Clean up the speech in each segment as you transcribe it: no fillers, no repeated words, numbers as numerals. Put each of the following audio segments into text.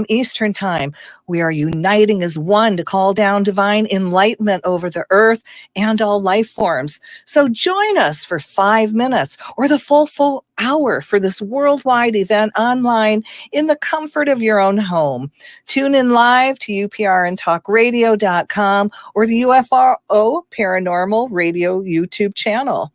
Eastern Time. We are uniting as one to call down divine enlightenment over the earth and all life forms. So join us for 5 minutes or the full hour for this worldwide event online in the comfort of your own home. Tune in live to uprntalkradio.com or the UFRO Paranormal Radio YouTube channel.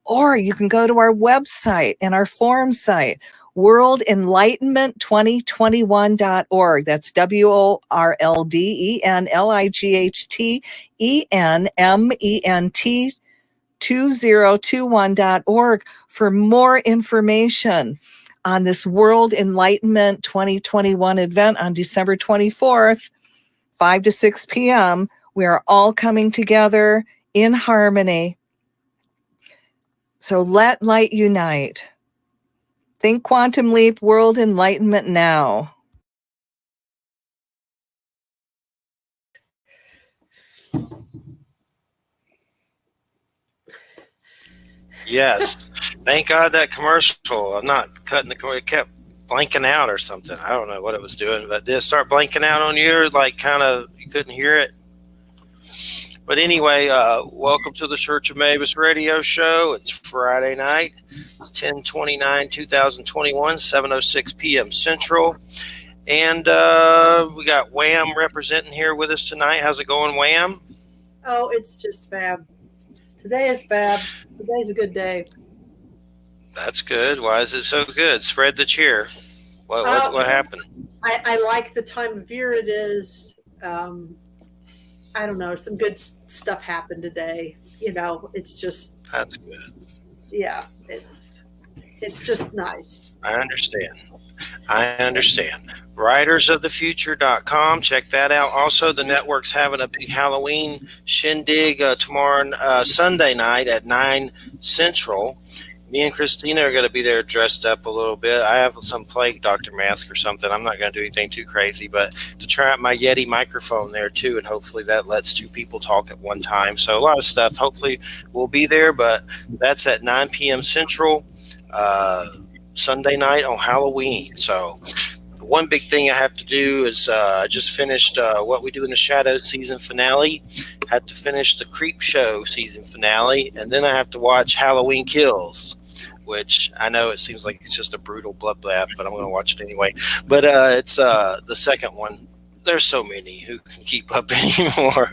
Or you can go to our website and our forum site, worldenlightenment2021.org. That's WORLDENLIGHTENMENT 2021.org for more information on this World Enlightenment 2021 event on December 24th, 5 to 6 p.m. We are all coming together in harmony. So let light unite. Think Quantum Leap, World Enlightenment now. Yes. Thank God that commercial. I'm not cutting the commercial. It kept blanking out or something. I don't know what it was doing, but did it start blanking out on you? Like kind of you couldn't hear it? But anyway, welcome to the Church of Mabus radio show. It's Friday night. It's 10/29/2021, 7:06 p.m. Central. And we got Wham representing here with us tonight. How's it going, Wham? Oh, it's just fab. Today is fab. Today's a good day. That's good. Why is it so good? Spread the cheer. What happened? I like the time of year it is. I don't know. Some good stuff happened today. You know, it's just. That's good. Yeah, it's just nice. I understand. Writersofthefuture.com. Check that out. Also, the network's having a big Halloween shindig tomorrow, Sunday night at 9 Central. Me and Christina are going to be there dressed up a little bit. I have some plague doctor mask or something. I'm not going to do anything too crazy, but to try out my Yeti microphone there too, and hopefully that lets two people talk at one time. So a lot of stuff. Hopefully we'll be there, but that's at 9 p.m. Central, Sunday night on Halloween. So one big thing I have to do is I just finished What We Do in the Shadows season finale. Had to finish the Creep Show season finale, and then I have to watch Halloween Kills, which I know it seems like it's just a brutal bloodbath, but I'm going to watch it anyway. But it's the second one. There's so many who can keep up anymore.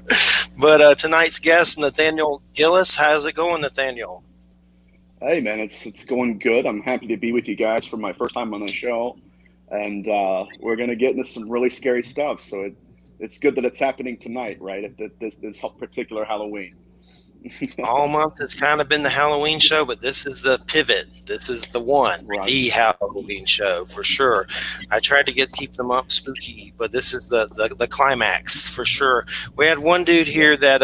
But tonight's guest, Nathaniel Gillis. How's it going, Nathaniel? Hey, man, it's going good. I'm happy to be with you guys for my first time on the show. And we're going to get into some really scary stuff. So it's good that it's happening tonight, right? At this particular Halloween. All month has kind of been the Halloween show, but this is the pivot. This is the one, right. The Halloween show for sure. I tried to keep them up spooky, but this is the climax for sure. We had one dude here that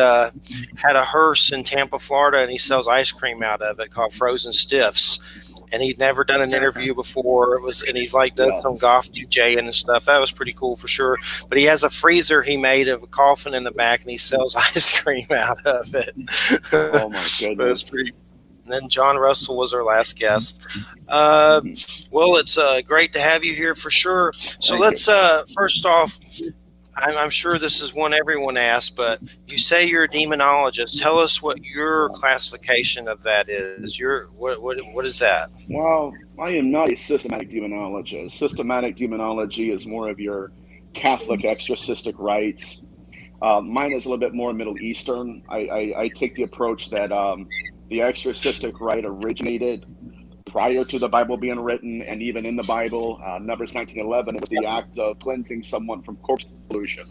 had a hearse in Tampa, Florida, and he sells ice cream out of it called Frozen Stiffs. And he'd never done an interview before. And he's like does some goth DJing and stuff. That was pretty cool for sure. But he has a freezer he made of a coffin in the back, and he sells ice cream out of it. Oh my goodness! That's pretty. And then John Russell was our last guest. Well, it's great to have you here for sure. So let's first off. I'm sure this is one everyone asks, but you say you're a demonologist. Tell us what your classification of that is. What is that? Well, I am not a systematic demonologist. Systematic demonology is more of your Catholic exorcistic rites. Mine is a little bit more Middle Eastern. I take the approach that the exorcistic rite originated prior to the Bible being written, and even in the Bible, Numbers 19:11, it was the act of cleansing someone from corpse pollution.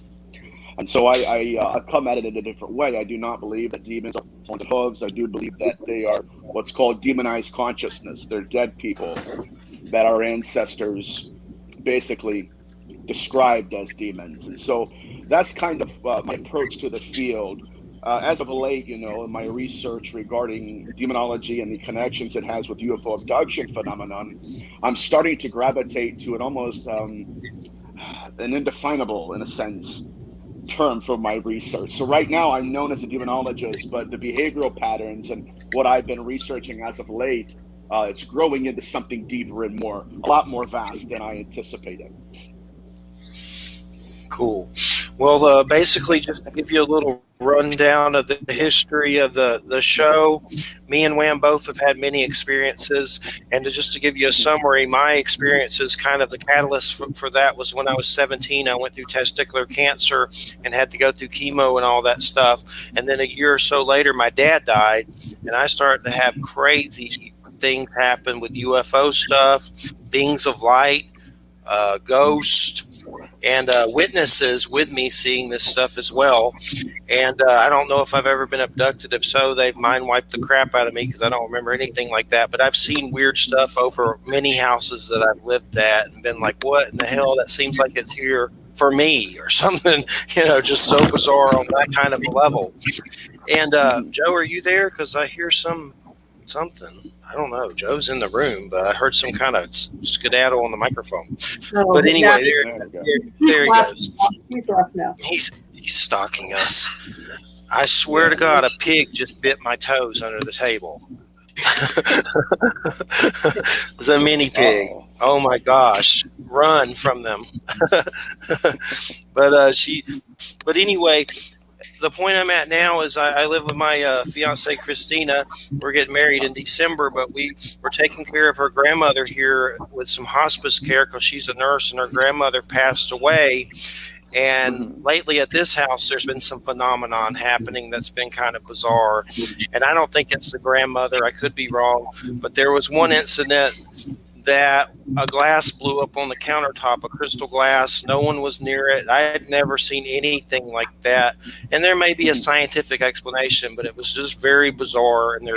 And so I come at it in a different way. I do not believe that demons are on the hooves. I do believe that they are what's called demonized consciousness. They're dead people that our ancestors basically described as demons. And so that's kind of my approach to the field. As of late, in my research regarding demonology and the connections it has with UFO abduction phenomenon, I'm starting to gravitate to an almost an indefinable, in a sense, term for my research. So right now I'm known as a demonologist, but the behavioral patterns and what I've been researching as of late, it's growing into something deeper and a lot more vast than I anticipated. Cool. Well, basically, just to give you a little rundown of the history of the show, me and Wham both have had many experiences. And just to give you a summary, my experiences, kind of the catalyst for that was when I was 17. I went through testicular cancer and had to go through chemo and all that stuff. And then a year or so later, my dad died, and I started to have crazy things happen with UFO stuff, beings of light, ghosts, and witnesses with me seeing this stuff as well. And I don't know if I've ever been abducted. If so, they've mind wiped the crap out of me because I don't remember anything like that. But I've seen weird stuff over many houses that I've lived at and been like, what in the hell? That seems like it's here for me or something, just so bizarre on that kind of a level. And Joe, are you there? Because I hear something. I don't know. Joe's in the room, but I heard some kind of skedaddle on the microphone. Oh, But anyway, there he goes. He's left now. He's stalking us. I swear to God, a pig just bit my toes under the table. It's a mini pig. Oh my gosh. Run from them. But anyway, the point I'm at now is I live with my fiance Christina. We're getting married in December, but we're taking care of her grandmother here with some hospice care because she's a nurse and her grandmother passed away. And lately at this house, there's been some phenomenon happening that's been kind of bizarre. And I don't think it's the grandmother. I could be wrong. But there was one incident that a glass blew up on the countertop, a crystal glass. No one was near it. I had never seen anything like that. And there may be a scientific explanation, but it was just very bizarre. And they're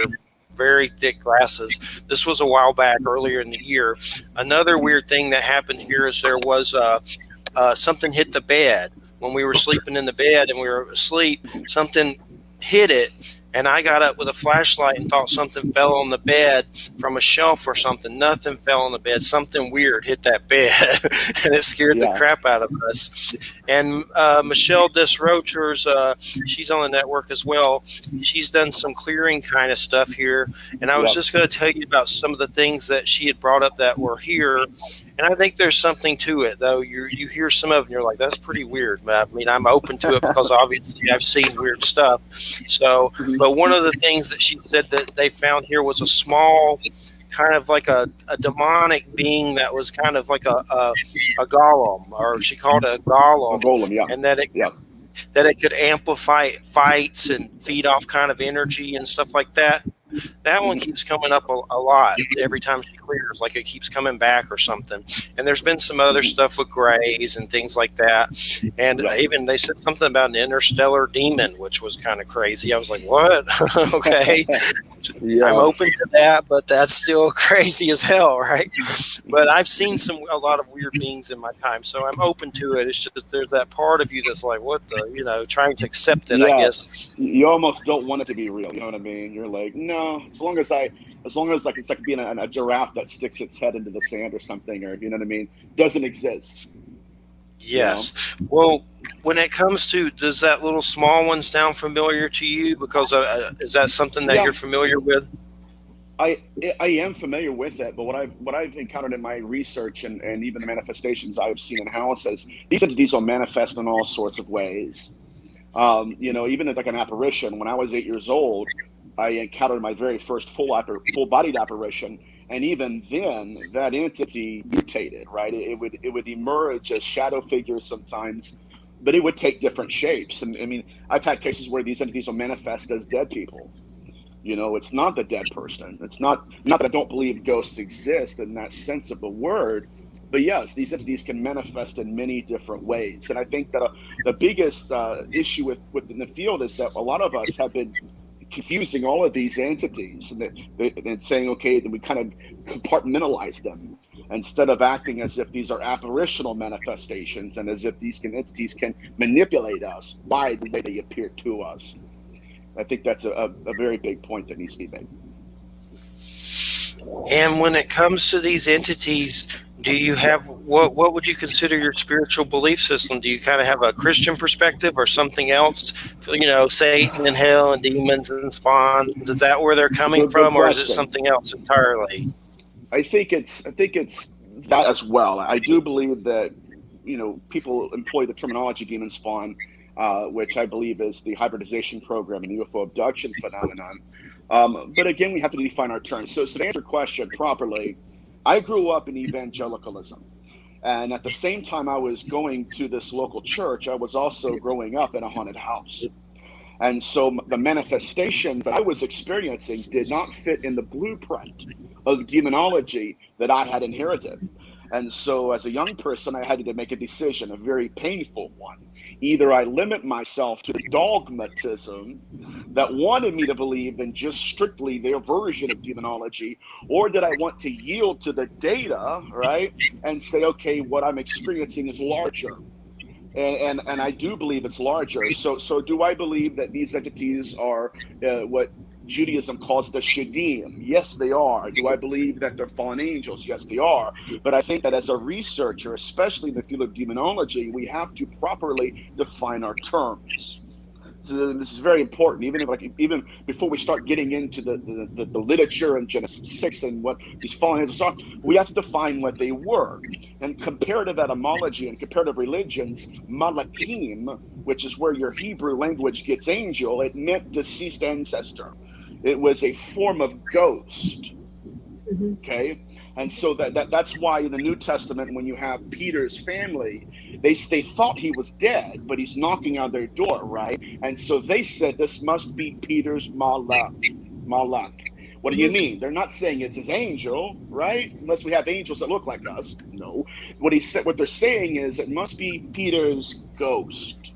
very thick glasses. This was a while back, earlier in the year. Another weird thing that happened here is there was something hit the bed. When we were sleeping in the bed and we were asleep, something hit it. And I got up with a flashlight and thought something fell on the bed from a shelf or something. Nothing fell on the bed. Something weird hit that bed, and it scared the crap out of us. And Michelle Desrochers, she's on the network as well. She's done some clearing kind of stuff here. And I was just going to tell you about some of the things that she had brought up that were here. And I think there's something to it, though. You hear some of them, you're like, that's pretty weird. I mean, I'm open to it because obviously I've seen weird stuff. So, but one of the things that she said that they found here was a small, kind of like a demonic being that was kind of like a golem, or she called it a golem. A golem, yeah. And that it could amplify fights and feed off kind of energy and stuff like that. That one keeps coming up a lot every time she clears, like it keeps coming back or something. And there's been some other stuff with grays and things like that. And even they said something about an interstellar demon, which was kind of crazy. I was like, what? Okay. I'm open to that, but that's still crazy as hell, right? But I've seen a lot of weird beings in my time, so I'm open to it. It's just there's that part of you that's like, what the, trying to accept it, I guess. You almost don't want it to be real, you know what I mean? You're like, no, as long as it's like being a giraffe that sticks its head into the sand or something, or you know what I mean, doesn't exist. Yes. Well, when it comes to, does that little small one sound familiar to you? Because is that something that you're familiar with? I am familiar with it, but what I've encountered in my research and even the manifestations I've seen in houses, these entities will manifest in all sorts of ways. Even like an apparition. When I was 8 years old, I encountered my very first full-bodied apparition, and even then, that entity mutated. Right, it would emerge as shadow figures sometimes, but it would take different shapes. And I mean, I've had cases where these entities will manifest as dead people. It's not the dead person. It's not that I don't believe ghosts exist in that sense of the word, but yes, these entities can manifest in many different ways. And I think that the biggest issue within the field is that a lot of us have been confusing all of these entities and saying, okay, then we kind of compartmentalize them instead of acting as if these are apparitional manifestations and as if these entities can manipulate us by the way they appear to us. I think that's a very big point that needs to be made. And when it comes to these entities, do you have what would you consider your spiritual belief system? Do you kind of have a Christian perspective or something else? Satan and hell and demons and spawns. Is that where they're coming from, or is it something else entirely? I think it's that as well. I do believe that people employ the terminology demon spawn, which I believe is the hybridization program and the UFO abduction phenomenon. But again, we have to define our terms. So to answer your question properly, I grew up in evangelicalism. And at the same time I was going to this local church, I was also growing up in a haunted house. And so the manifestations that I was experiencing did not fit in the blueprint of demonology that I had inherited. And so as a young person, I had to make a decision, a very painful one. Either I limit myself to the dogmatism that wanted me to believe in just strictly their version of demonology, or did I want to yield to the data, right, and say, okay, what I'm experiencing is larger. And I do believe it's larger. So do I believe that these entities are what Judaism calls the Shadim? Yes, they are. Do I believe that they're fallen angels? Yes, they are. But I think that as a researcher, especially in the field of demonology, we have to properly define our terms. So this is very important. Even before we start getting into the literature in Genesis 6 and what these fallen angels are, we have to define what they were. And comparative etymology and comparative religions, malakim, which is where your Hebrew language gets angel, it meant deceased ancestor. It was a form of ghost. Okay, and so that's why in the New Testament, when you have Peter's family, they thought he was dead, but he's knocking on their door, right? And so they said this must be Peter's malak. What do you mean? They're not saying it's his angel, right? Unless we have angels that look like us. No. What they're saying is it must be Peter's ghost.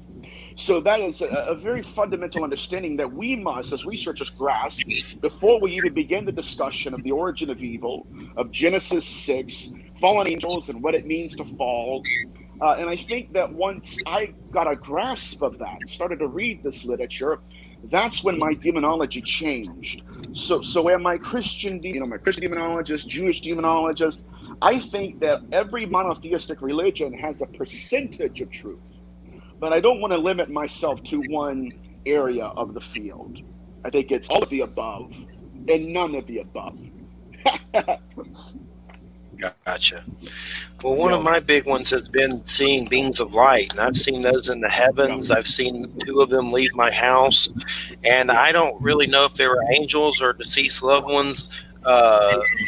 So that is a very fundamental understanding that we must, as researchers, grasp before we even begin the discussion of the origin of evil, of Genesis 6, fallen angels, and what it means to fall. And I think that once I got a grasp of that, started to read this literature, that's when my demonology changed. So am I Christian, my Christian demonologist, Jewish demonologist? I think that every monotheistic religion has a percentage of truth. But I don't want to limit myself to one area of the field. I think it's all of the above and none of the above. Gotcha. Well, one of my big ones has been seeing beings of light, and I've seen those in the heavens. I've seen 2 of them leave my house, and I don't really know if they were angels or deceased loved ones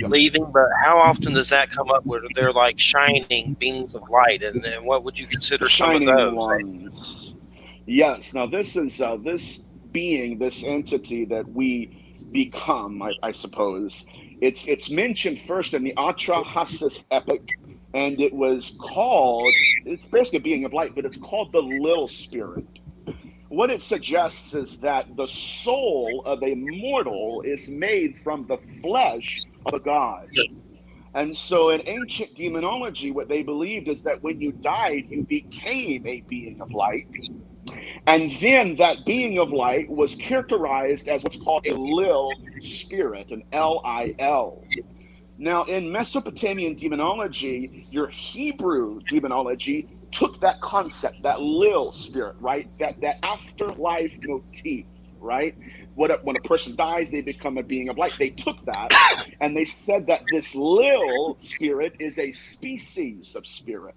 leaving, but how often does that come up where they're like shining beings of light, and what would you consider Shining some of those? Ones. Yes. Now this is this being, this entity that we become, I suppose. It's mentioned first in the Atrahasis epic, and it was called, it's basically a being of light, but it's called the Lil Spirit. What it suggests is that the soul of a mortal is made from the flesh of a god. And so in ancient demonology, what they believed is that when you died, you became a being of light. And then that being of light was characterized as what's called a Lil Spirit, an L-I-L. Now, in Mesopotamian demonology, your Hebrew demonology took that concept, that Lil Spirit, right? That afterlife motif, right? When a person dies, they become a being of light. They took that and they said that this Lil Spirit is a species of spirit.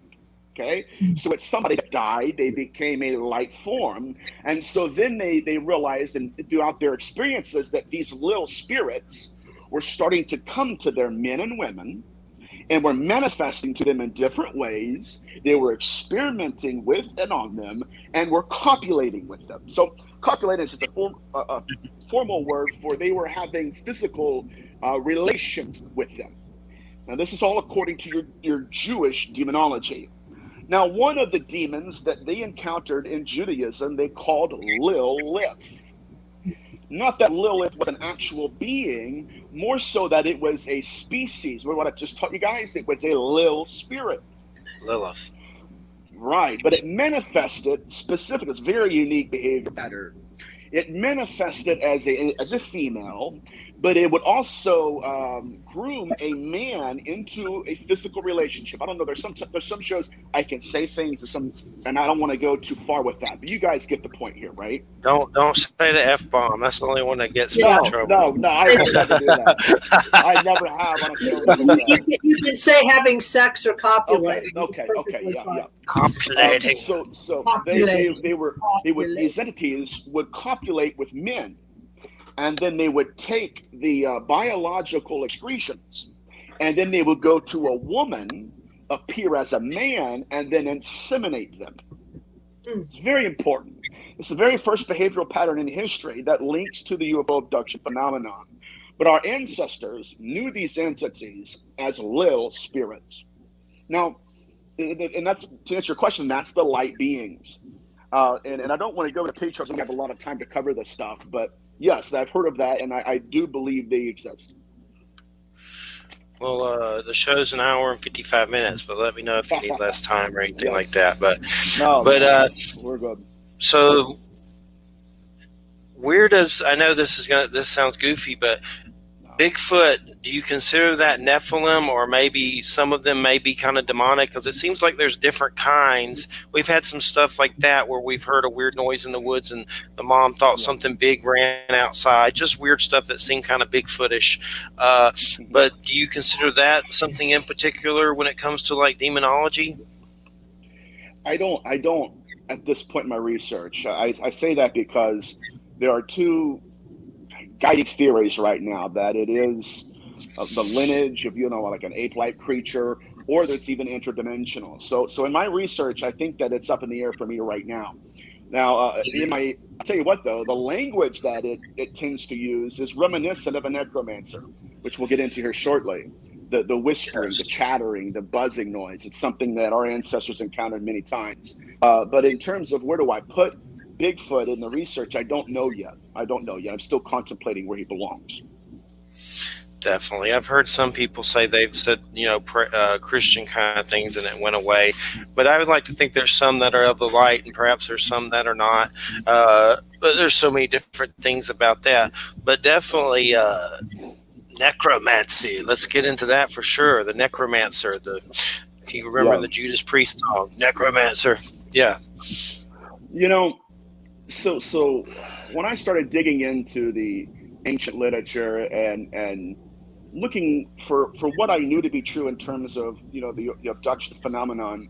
Okay, so it's somebody that died, they became a light form. And so then they realized, and throughout their experiences, that these Lil Spirits were starting to come to their men and women and were manifesting to them in different ways. They were experimenting with and on them and were copulating with them. So copulating is just a formal word for they were having physical relations with them. Now, this is all according to your Jewish demonology. Now, one of the demons that they encountered in Judaism, they called Lilith. Not that Lilith was an actual being, more so that it was a species. What I just taught you guys, it was a Lil Spirit. Lilith. Right, but it manifested specific, it's very unique behavior pattern. it manifested as a female, but it would also groom a man into a physical relationship. I don't know. There's some shows I can say things, and I don't want to go too far with that. But you guys get the point here, right? Don't say the F-bomb. That's the only one that gets me Yeah. in trouble. No, I would never do that. I never have on a show like that. You can say having sex or copulating. Okay, Perfectly yeah, fine. yeah. Copulating. So Copulating. these entities would copulate with men, and then they would take the biological excretions, and then they would go to a woman, appear as a man, and then inseminate them. It's very important. It's the very first behavioral pattern in history that links to the UFO abduction phenomenon. But our ancestors knew these entities as little spirits. Now, and that's, to answer your question, that's the light beings. And I don't want to go into pictures. We have a lot of time to cover this stuff, but yes, I've heard of that, and I do believe they exist. Well, the show's an hour and 55 minutes, but let me know if you need less time or anything Yes. like that. But We're good. so weird as I know this sounds goofy, but Bigfoot, do you consider that Nephilim, or maybe some of them may be kind of demonic? Because it seems like there's different kinds. We've had some stuff like that where we've heard a weird noise in the woods and the mom thought something big ran outside. Just weird stuff that seemed kind of Bigfootish. But do you consider that something in particular when it comes to like demonology? I don't at this point in my research. I say that because there are two guiding theories right now that it is the lineage of, like an ape-like creature, or that's even interdimensional. So in my research, I think that it's up in the air for me right now. Now, I'll tell you what though, the language that it tends to use is reminiscent of a necromancer, which we'll get into here shortly. The whispering, the chattering, the buzzing noise. It's something that our ancestors encountered many times. But in terms of where do I put Bigfoot in the research, I don't know yet. I'm still contemplating where he belongs. Definitely. I've heard some people say they've said, Christian kind of things and it went away. But I would like to think there's some that are of the light and perhaps there's some that are not. But there's so many different things about that. But definitely necromancy. Let's get into that for sure. The necromancer. Can you remember the Judas Priest song? Necromancer. Yeah. So when I started digging into the ancient literature and looking for what I knew to be true in terms of the abduction phenomenon,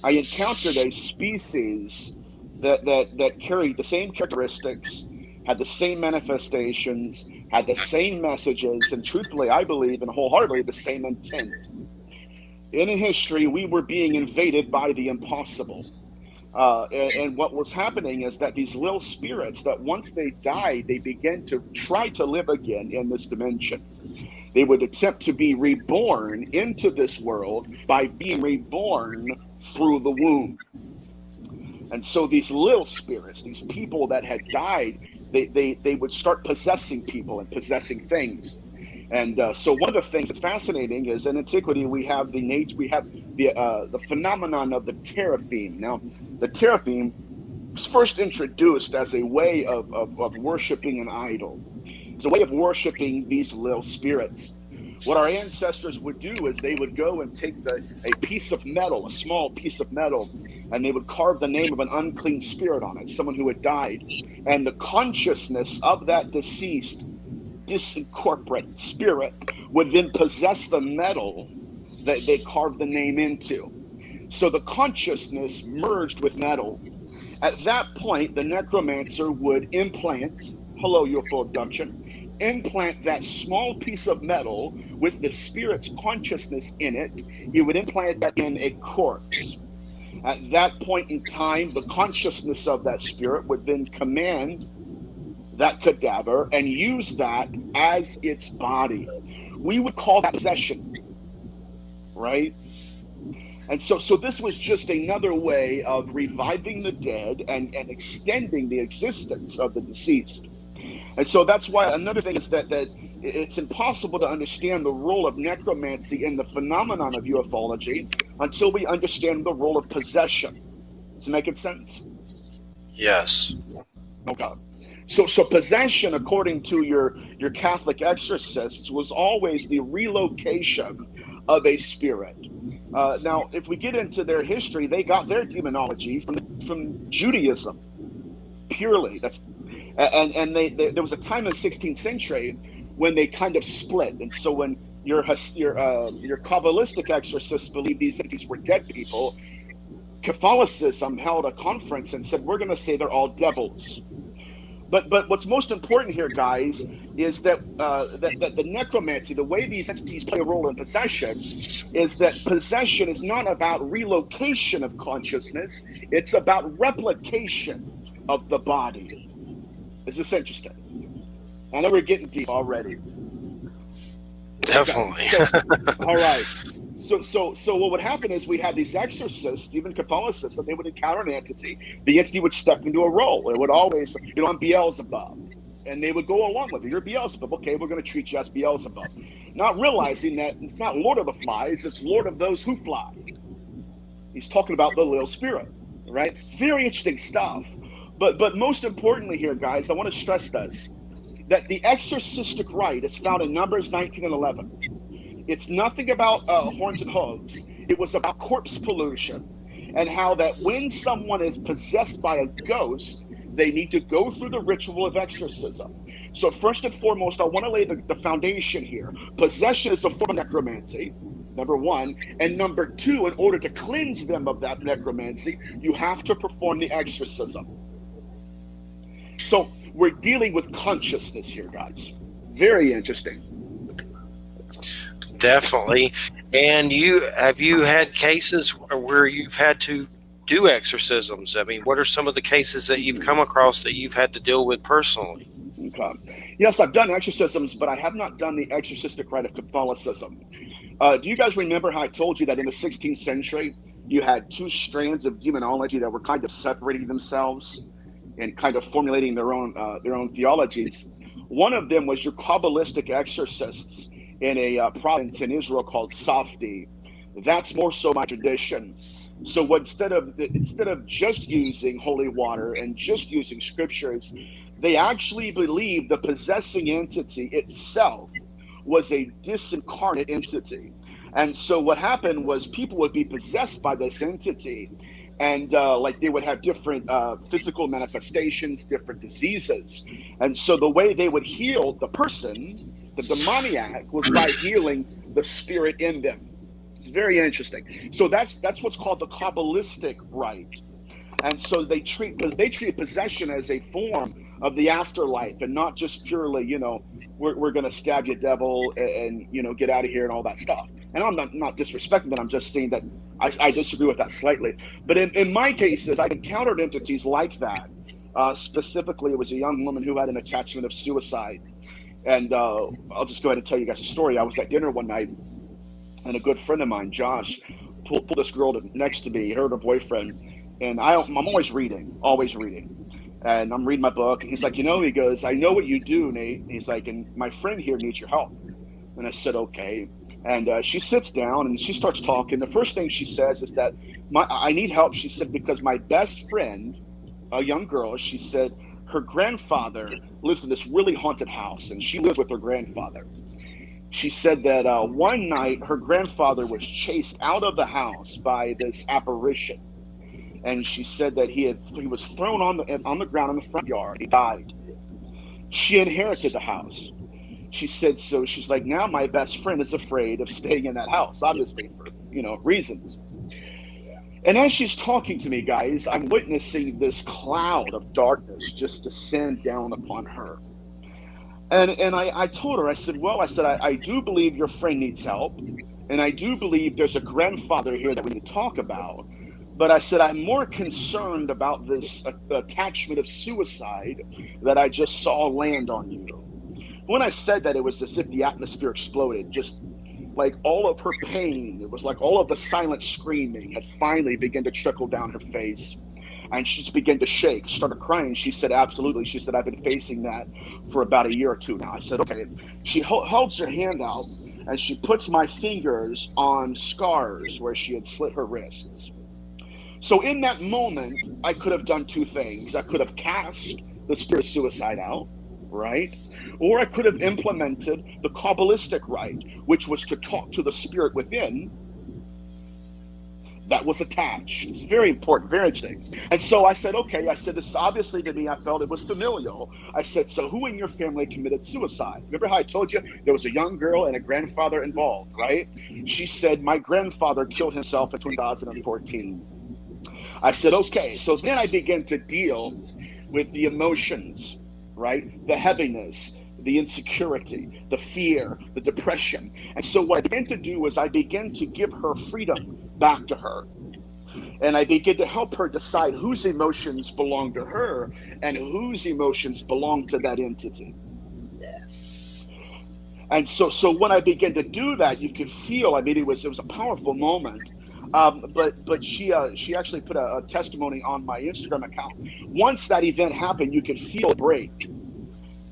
I encountered a species that carried the same characteristics, had the same manifestations, had the same messages, and truthfully, I believe and wholeheartedly the same intent. In history, we were being invaded by the impossible. And what was happening is that these little spirits, that once they died, they began to try to live again in this dimension. They would attempt to be reborn into this world by being reborn through the womb. And so these little spirits, these people that had died, they would start possessing people and possessing things. And so one of the things that's fascinating is in antiquity we have the phenomenon of the teraphim. Now, the teraphim was first introduced as a way of worshiping an idol. It's a way of worshiping these little spirits. What our ancestors would do is they would go and take a piece of metal, a small piece of metal, and they would carve the name of an unclean spirit on it, someone who had died. And the consciousness of that deceased disincorporate spirit would then possess the metal that they carved the name into. So the consciousness merged with metal. At that point, the necromancer would implant, UFO abduction, implant that small piece of metal with the spirit's consciousness in it. He would implant that in a corpse. At that point in time, the consciousness of that spirit would then command that cadaver and use that as its body. We would call that possession, right? And so this was just another way of reviving the dead and extending the existence of the deceased. And so that's why another thing is that it's impossible to understand the role of necromancy in the phenomenon of ufology until we understand the role of possession. Does it make sense? Yes. Okay. So possession, according to your Catholic exorcists, was always the relocation of a spirit. Now, if we get into their history, they got their demonology from Judaism purely. There was a time in the 16th century when they kind of split, and so when your Kabbalistic exorcists believed these entities were dead people, Catholicism held a conference and said, we're going to say they're all devils. But what's most important here, guys, is that the necromancy, the way these entities play a role in possession, is that possession is not about relocation of consciousness; it's about replication of the body. Is this interesting? I know we're getting deep already. Definitely. Okay. All right. So what would happen is we had these exorcists, even Catholicism, they would encounter an entity. The entity would step into a role. It would always, I'm Beelzebub. And they would go along with it. You're Beelzebub. Okay, we're going to treat you as Beelzebub. Not realizing that it's not Lord of the Flies, it's Lord of those who fly. He's talking about the little spirit, right? Very interesting stuff. But most importantly here, guys, I want to stress this, that the exorcistic rite is found in Numbers 19 and 11. It's nothing about horns and hooves. It was about corpse pollution and how that when someone is possessed by a ghost, they need to go through the ritual of exorcism. So first and foremost, I want to lay the foundation here. Possession is a form of necromancy, number one. And number two, in order to cleanse them of that necromancy, you have to perform the exorcism. So we're dealing with consciousness here, guys. Very interesting. Definitely. And have you had cases where you've had to do exorcisms? I mean, what are some of the cases that you've come across that you've had to deal with personally? Okay. Yes, I've done exorcisms, but I have not done the exorcistic rite of Catholicism. Do you guys remember how I told you that in the 16th century, you had two strands of demonology that were kind of separating themselves and kind of formulating their own theologies? One of them was your Kabbalistic exorcists in a province in Israel called Safdi. That's more so my tradition. So instead of just using holy water and just using scriptures, they actually believed the possessing entity itself was a disincarnate entity. And so what happened was people would be possessed by this entity, and like they would have different physical manifestations, different diseases. And so the way they would heal the person, the demoniac, was by healing the spirit in them. It's very interesting. So that's what's called the Kabbalistic rite. And so they treat possession as a form of the afterlife, and not just purely, we're going to stab you, devil, and get out of here and all that stuff. And I'm not disrespecting that. I'm just saying that I disagree with that slightly. But in my cases, I've encountered entities like that. Specifically, it was a young woman who had an attachment of suicide. And I'll just go ahead and tell you guys a story. I was at dinner one night, and a good friend of mine, Josh, pulled this girl next to me, her and her boyfriend. And I'm always reading. And I'm reading my book. And he's like, he goes, I know what you do, Nate. And he's like, and my friend here needs your help. And I said, okay. And she sits down and she starts talking. The first thing she says is that I need help. She said, because my best friend, a young girl, she said, her grandfather lives in this really haunted house, and she lives with her grandfather. She said that one night her grandfather was chased out of the house by this apparition, and she said that he was thrown on the ground in the front yard. He died. She inherited the house. She said, so she's like, now my best friend is afraid of staying in that house, obviously for reasons. And as she's talking to me, guys, I'm witnessing this cloud of darkness just descend down upon her. And I told her, I said, I do believe your friend needs help. And I do believe there's a grandfather here that we need to talk about. But I said, I'm more concerned about this attachment of suicide that I just saw land on you. When I said that, it was as if the atmosphere exploded, just like all of her pain. It was like all of the silent screaming had finally begun to trickle down her face. And she just began to shake, started crying. She said, absolutely. She said, I've been facing that for about a year or two now. I said, okay. She holds her hand out and she puts my fingers on scars where she had slit her wrists. So in that moment, I could have done two things. I could have cast the spirit of suicide out, right? Or I could have implemented the Kabbalistic rite, which was to talk to the spirit within that was attached. It's very important, very interesting. And so I said, okay, I said, this obviously to me, I felt it was familial. I said, so who in your family committed suicide? Remember how I told you there was a young girl and a grandfather involved, right? She said, my grandfather killed himself in 2014. I said, okay. So then I began to deal with the emotions, right? The heaviness, the insecurity, the fear, the depression. And so what I began to do was I began to give her freedom back to her. And I began to help her decide whose emotions belong to her and whose emotions belong to that entity. And so when I began to do that, you could feel, I mean, it was a powerful moment. But she actually put a testimony on my Instagram account. Once that event happened, you could feel it break,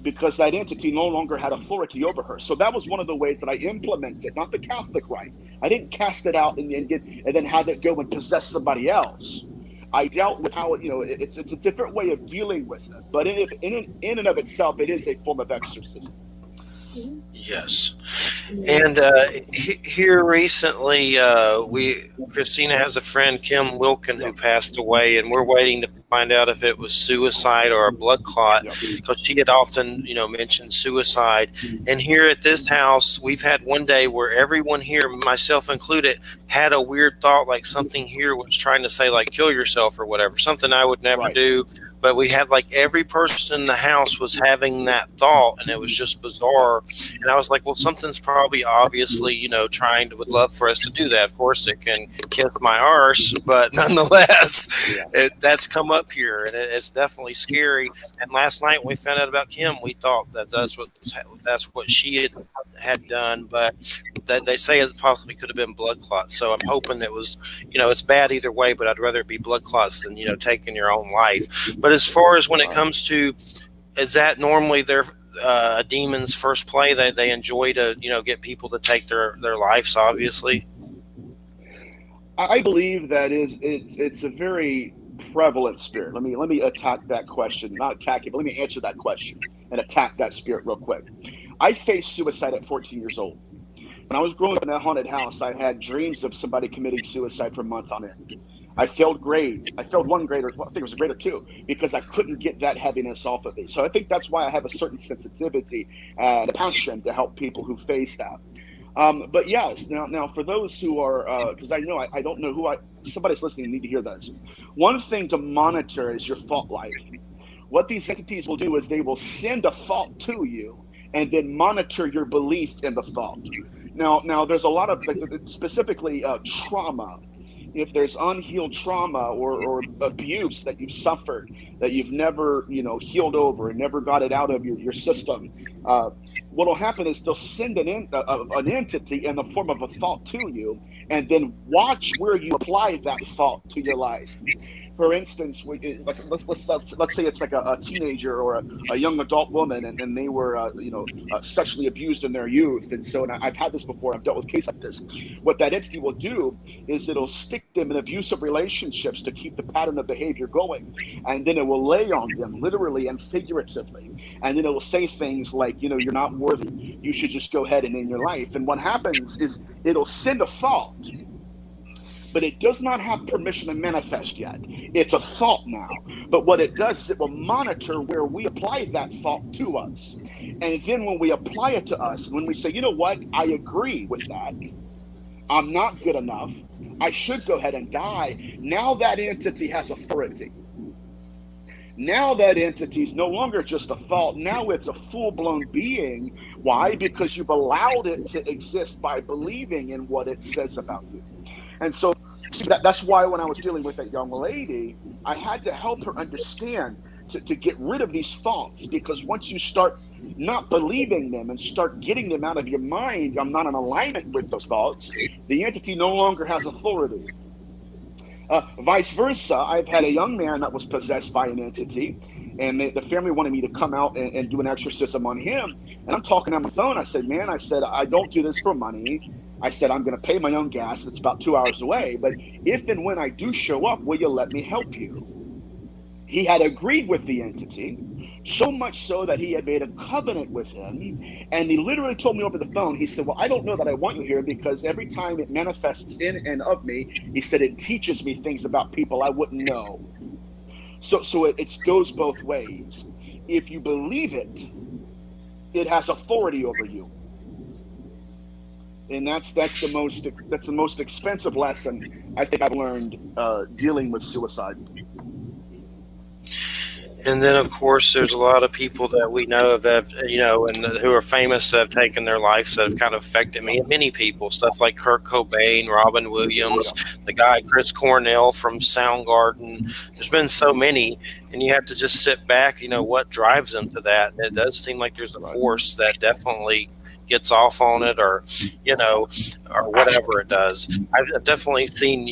because that entity no longer had authority over her. So that was one of the ways that I implemented, not the Catholic rite. I didn't cast it out and then have it go and possess somebody else. I dealt with how, it's a different way of dealing with it. But in and of itself, it is a form of exorcism. Yes. And here recently, Christina has a friend, Kim Wilkin, who passed away, and we're waiting to find out if it was suicide or a blood clot, because she had often, mentioned suicide. And here at this house, we've had one day where everyone here, myself included, had a weird thought, like something here was trying to say, like, kill yourself or whatever, something I would never do. But we had, like, every person in the house was having that thought, and it was just bizarre. And I was like, well, something's probably obviously, would love for us to do that. Of course, it can kiss my arse, but nonetheless, that's come up here, and it's definitely scary. And last night when we found out about Kim, we thought that that's what she had done, but that they say it possibly could have been blood clots. So I'm hoping it was, it's bad either way, but I'd rather it be blood clots than, taking your own life. But as far as when it comes to, is that normally their a demon's first play? They enjoy to, get people to take their lives, obviously? I believe that it's a very prevalent spirit. Let me attack that question. Not attack it, but let me answer that question and attack that spirit real quick. I faced suicide at 14 years old. When I was growing up in that haunted house, I had dreams of somebody committing suicide for months on end. I failed grade. I failed one grade, or I think it was a grade or two, because I couldn't get that heaviness off of me. So I think that's why I have a certain sensitivity and a passion to help people who face that. But yes, now for those who are, because I know I don't know somebody's listening need to hear this. One thing to monitor is your thought life. What these entities will do is they will send a thought to you and then monitor your belief in the thought. Now there's a lot of, specifically trauma. If there's unhealed trauma or abuse that you've suffered, that you've never, healed over and never got it out of your system, what will happen is they'll send an entity in the form of a thought to you, and then watch where you apply that thought to your life. For instance, let's say it's like a teenager or a young adult woman, and they were sexually abused in their youth, and so I've had this before. I've dealt with cases like this. What that entity will do is it'll stick them in abusive relationships to keep the pattern of behavior going, and then it will lay on them literally and figuratively, and then it will say things like, you're not worthy. You should just go ahead and end your life. And what happens is it'll send a thought, but it does not have permission to manifest yet. It's a thought now. But what it does is it will monitor where we apply that thought to us. And then when we apply it to us, when we say, you know what, I agree with that. I'm not good enough. I should go ahead and die. Now that entity has authority. Now that entity is no longer just a thought. Now it's a full-blown being. Why? Because you've allowed it to exist by believing in what it says about you. And so that's why when I was dealing with that young lady, I had to help her understand to get rid of these thoughts, because once you start not believing them and start getting them out of your mind, I'm not in alignment with those thoughts, the entity no longer has authority. Vice versa, I've had a young man that was possessed by an entity, and the family wanted me to come out and do an exorcism on him. And I'm talking on the phone. I said, I don't do this for money. I said, I'm going to pay my own gas. It's about 2 hours away. But if and when I do show up, will you let me help you? He had agreed with the entity. So much so that he had made a covenant with him. And he literally told me over the phone, he said, well, I don't know that I want you here because every time it manifests in and of me, he said, it teaches me things about people I wouldn't know. So it goes both ways. If you believe it, it has authority over you. And that's the most expensive lesson I think I've learned dealing with suicide. And then, of course, there's a lot of people that we know that, and who are famous that have taken their lives that have kind of affected me. Many people, stuff like Kurt Cobain, Robin Williams, the guy Chris Cornell from Soundgarden. There's been so many, and you have to just sit back. What drives them to that? And it does seem like there's a force that definitely gets off on it, or whatever it does. I've definitely seen,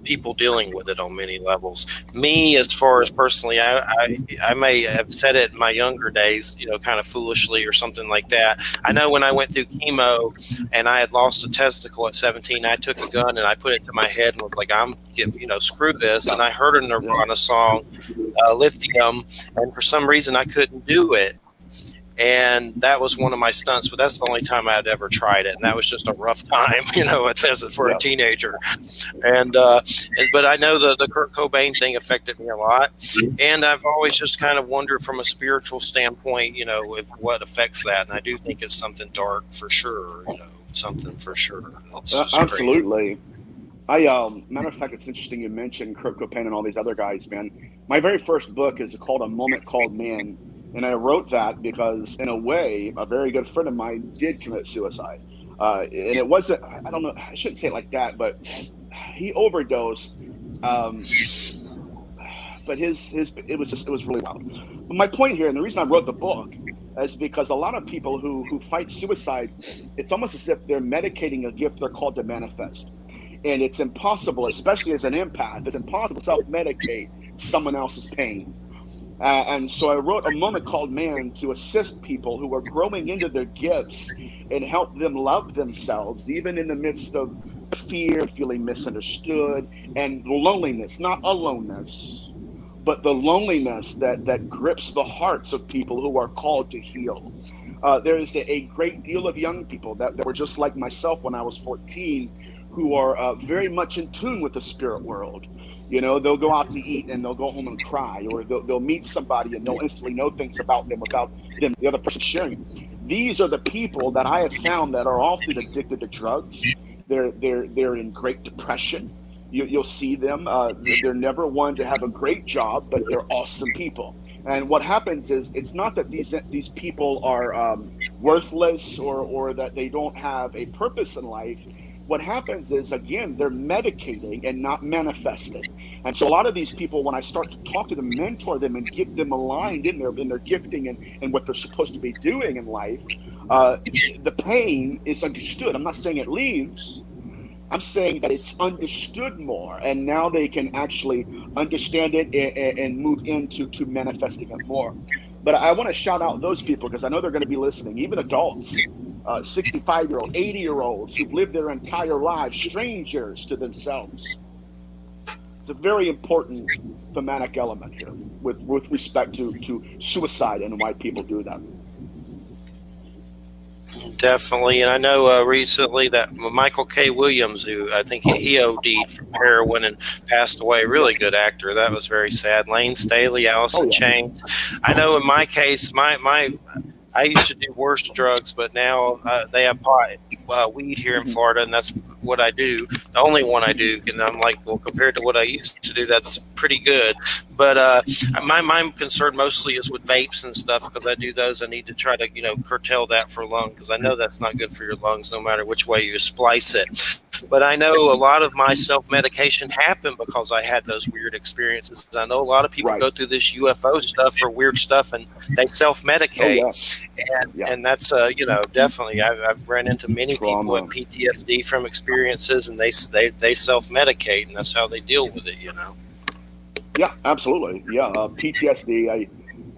people dealing with it on many levels. Me, as far as personally, I may have said it in my younger days, kind of foolishly or something like that. I know when I went through chemo and I had lost a testicle at 17, I took a gun and I put it to my head and was like, screw this. And I heard a Nirvana song, Lithium, and for some reason I couldn't do it. And that was one of my stunts, but that's the only time I had ever tried it, and that was just a rough time, for a teenager. And but I know the Kurt Cobain thing affected me a lot, and I've always just kind of wondered from a spiritual standpoint, if what affects that, and I do think it's something dark for sure, something for sure. Absolutely. Matter of fact, it's interesting you mentioned Kurt Cobain and all these other guys, man. My very first book is called A Moment Called Man. And I wrote that because, in a way, a very good friend of mine did commit suicide. And it wasn't, I don't know, I shouldn't say it like that, but he overdosed. But it was really wild. But my point here, and the reason I wrote the book, is because a lot of people who fight suicide, it's almost as if they're medicating a gift they're called to manifest. And it's impossible, especially as an empath, it's impossible to self-medicate someone else's pain. And so I wrote A Moment Called Man to assist people who are growing into their gifts and help them love themselves, even in the midst of fear, feeling misunderstood, and loneliness, not aloneness, but the loneliness that grips the hearts of people who are called to heal. There is a great deal of young people that were just like myself when I was 14, who are very much in tune with the spirit world. They'll go out to eat and they'll go home and cry, or they'll meet somebody and they'll instantly know things about them without them, the other person sharing it. These are the people that I have found that are often addicted to drugs. They're in great depression. You'll see them. They're never one to have a great job, but they're awesome people. And what happens is, it's not that these people are worthless or that they don't have a purpose in life. What happens is, again, they're medicating and not manifesting. And so a lot of these people, when I start to talk to them, mentor them, and get them aligned in their gifting and what they're supposed to be doing in life, the pain is understood. I'm not saying it leaves. I'm saying that it's understood more, and now they can actually understand it and move into manifesting it more. But I want to shout out those people because I know they're going to be listening, even adults, 65-year-olds, 80-year-olds who've lived their entire lives, strangers to themselves. It's a very important thematic element here with respect to suicide and why people do that. Definitely. And I know recently that Michael K. Williams, who I think he OD'd from heroin and passed away, really good actor. That was very sad. Lane Staley, Alice in Chains. I know in my case, I used to do worse drugs, but now they have weed here in Florida, and that's what I do. The only one I do, and I'm like, well, compared to what I used to do, that's pretty good. But my concern mostly is with vapes and stuff, because I do those. I need to try to curtail that for lung, because I know that's not good for your lungs, no matter which way you splice it. But I know a lot of my self-medication happened because I had those weird experiences. I know a lot of people go through this UFO stuff or weird stuff, and they self-medicate. And that's, definitely, I've run into many people with PTSD from experiences, and they self-medicate, and that's how they deal with it, Yeah, absolutely. Yeah, PTSD,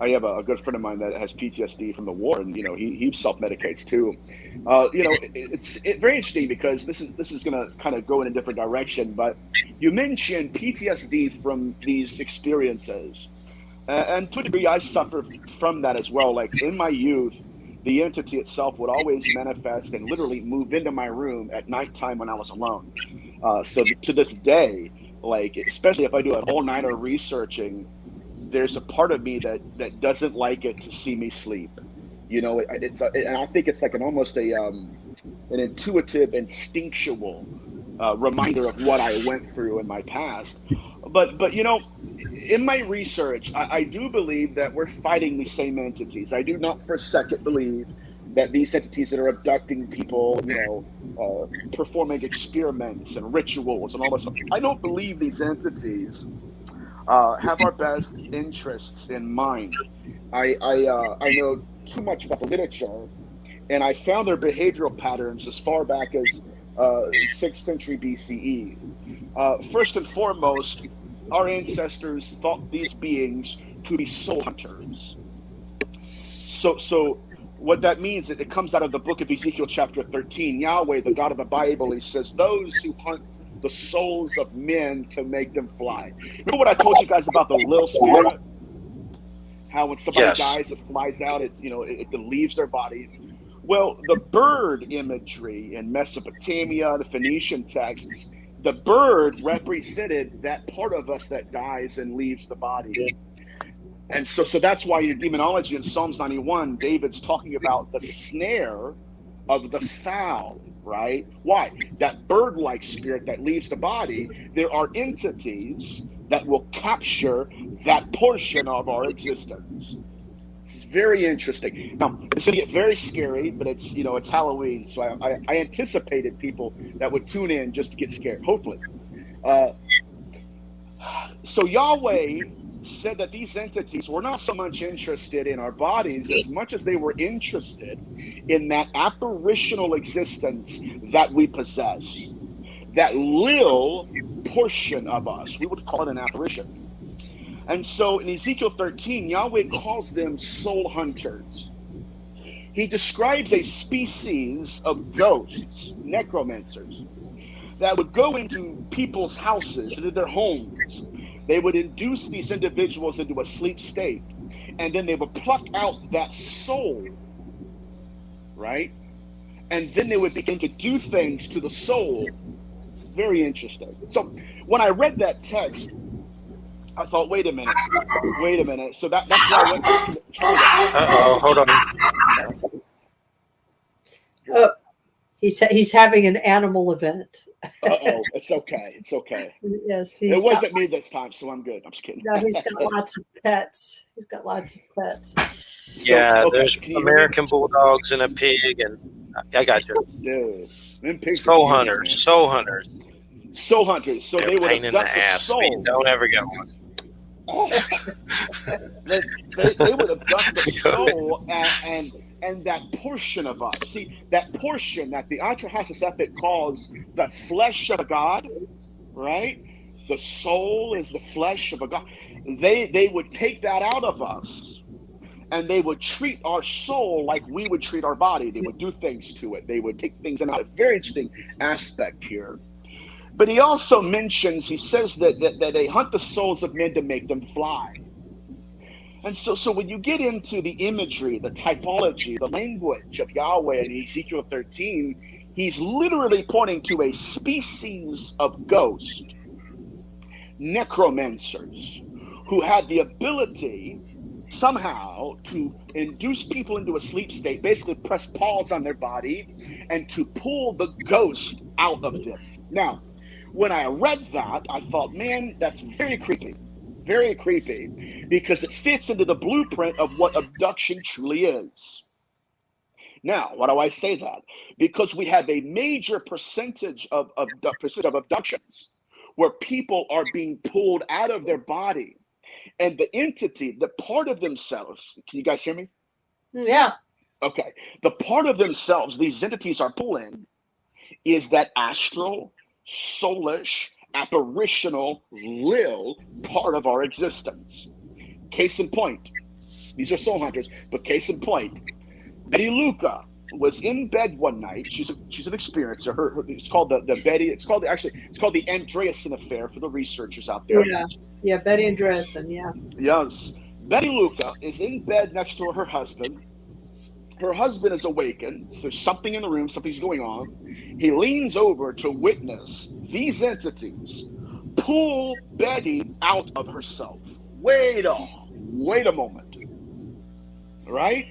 I have a good friend of mine that has PTSD from the war, and he self-medicates too. It's very interesting because this is going to kind of go in a different direction. But you mentioned PTSD from these experiences. And to a degree, I suffer from that as well. Like in my youth, the entity itself would always manifest and literally move into my room at nighttime when I was alone. So to this day, like especially if I do an all-nighter researching, there's a part of me that doesn't like it to see me sleep. You know, and I think it's like an intuitive, instinctual reminder of what I went through in my past. But you know, in my research, I do believe that we're fighting these same entities. I do not for a second believe that these entities that are abducting people, you know, performing experiments and rituals and all that stuff, I don't believe these entities have our best interests in mind. I know too much about the literature, and I found their behavioral patterns as far back as 6th century BCE. First and foremost, our ancestors thought these beings to be soul hunters. So what that means, it comes out of the book of Ezekiel chapter 13. Yahweh, the God of the Bible, he says, those who hunt the souls of men to make them fly. Remember what I told you guys about the little spirit? How when somebody dies, it flies out, it's, you know, it leaves their body. Well, the bird imagery in Mesopotamia, the Phoenician texts, the bird represented that part of us that dies and leaves the body. And so that's why in demonology in Psalms 91, David's talking about the snare of the fowl, right? Why? That bird-like spirit that leaves the body, there are entities that will capture that portion of our existence. It's very interesting. Now, it's going to get very scary, but it's, you know, it's Halloween, so I anticipated people that would tune in just to get scared, hopefully. So Yahweh said that these entities were not so much interested in our bodies as much as they were interested in that apparitional existence that we possess, that little portion of us. We would call it an apparition. And so in Ezekiel 13, Yahweh calls them soul hunters. He describes a species of ghosts, necromancers, that would go into people's houses, into their homes. They would induce these individuals into a sleep state, and then they would pluck out that soul, right? And then they would begin to do things to the soul. It's very interesting. So when I read that text, I thought, wait a minute. So that's why I went to Hold on. Oh, he's having an animal event. It's okay. Yes, it wasn't me this time, so I'm good. I'm just kidding. No, he's got lots of pets. Yeah, there's American bulldogs and a pig, and I got you. Dude, them pigs soul hunters. So they're they would pain in the ass. soul. Don't ever get one. they would abduct the soul and that portion of us. See, that portion that the Atrahasis epic calls the flesh of a god, right? The soul is the flesh of a god. They would take that out of us, and they would treat our soul like we would treat our body. They would do things to it. They would take things out. A very interesting aspect here. But he also mentions, he says that they hunt the souls of men to make them fly. And so when you get into the imagery, the typology, the language of Yahweh in Ezekiel 13, he's literally pointing to a species of ghost, necromancers, who had the ability somehow to induce people into a sleep state, basically press pause on their body, and to pull the ghost out of them. Now, when I read that, I thought, man, that's very creepy, because it fits into the blueprint of what abduction truly is. Now, why do I say that? Because we have a major percentage of abductions where people are being pulled out of their body, and the entity, the part of themselves, can you guys hear me? Yeah. Okay. The part of themselves these entities are pulling is that astral, soulish, apparitional, lil part of our existence. Case in point, these are soul hunters, but case in point, Betty Luca was in bed one night. She's an experiencer. It's called the Andreasen affair for the researchers out there. Yeah, Betty Andreasen. Yeah. Yes, Betty Luca is in bed next to her husband. Her husband is awakened. So there's something in the room, something's going on. He leans over to witness these entities pull Betty out of herself. Wait a moment. Right?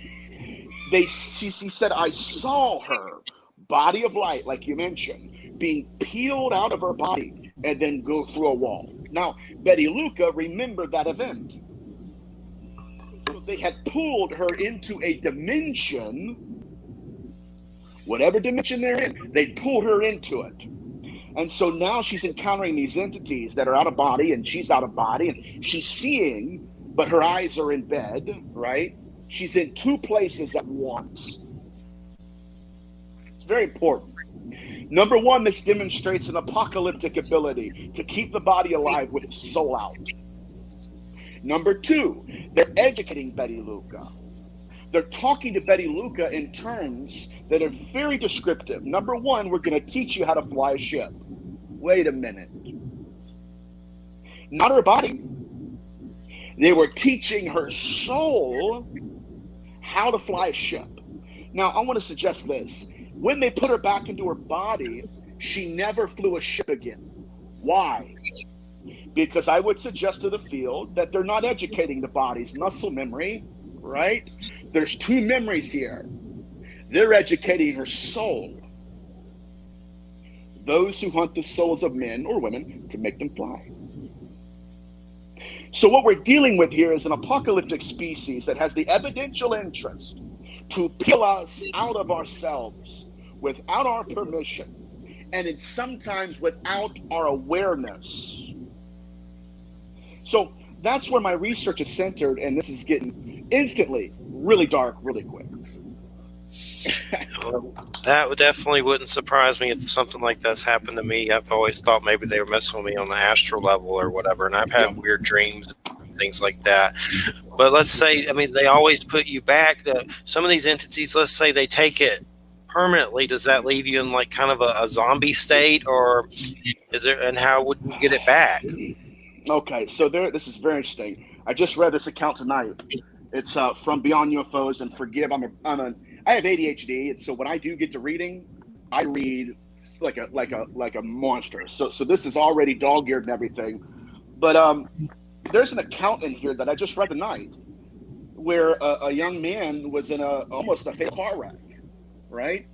She said, I saw her body of light, like you mentioned, being peeled out of her body and then go through a wall. Now, Betty Luca remembered that event. So they had pulled her into a dimension, whatever dimension they're in, they pulled her into it. And so now she's encountering these entities that are out of body, and she's out of body, and she's seeing, but her eyes are in bed, right? She's in two places at once. It's very important. Number one, this demonstrates an apocalyptic ability to keep the body alive with the soul out. Number two, they're educating Betty Luca. They're talking to Betty Luca in terms that are very descriptive. Number one, we're going to teach you how to fly a ship. Wait a minute. Not her body. They were teaching her soul how to fly a ship. Now, I want to suggest this. When they put her back into her body, she never flew a ship again. Why? Because I would suggest to the field that they're not educating the body's muscle memory, right? There's two memories here. They're educating her soul. Those who hunt the souls of men or women to make them fly. So what we're dealing with here is an apocalyptic species that has the evidential interest to peel us out of ourselves without our permission, and it's sometimes without our awareness. So that's where my research is centered, and this is getting instantly really dark really quick. That definitely wouldn't surprise me if something like that's happened to me. I've always thought maybe they were messing with me on the astral level or whatever, and I've had weird dreams, things like that. But let's say, I mean, they always put you back. Some of these entities, let's say they take it permanently. Does that leave you in like kind of a zombie state, or is there? And how would you get it back? Okay, so this is very interesting. I just read this account tonight. It's from Beyond UFOs, and forgive, I have ADHD, and so when I do get to reading, I read like a monster. So this is already dog-eared and everything. But there's an account in here that I just read tonight where a young man was in almost a fatal car wreck, right?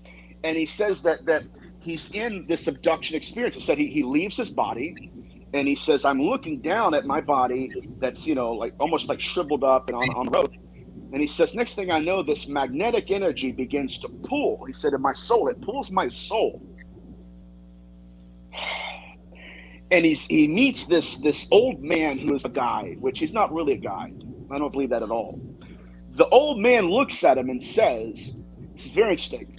And he says that he's in this abduction experience. He said he leaves his body, and he says, I'm looking down at my body that's, like almost like shriveled up and on the road. And he says, next thing I know, this magnetic energy begins to pull. He said, in my soul, it pulls my soul. And he meets this old man who is a guide, which he's not really a guide. I don't believe that at all. The old man looks at him and says, this is very interesting,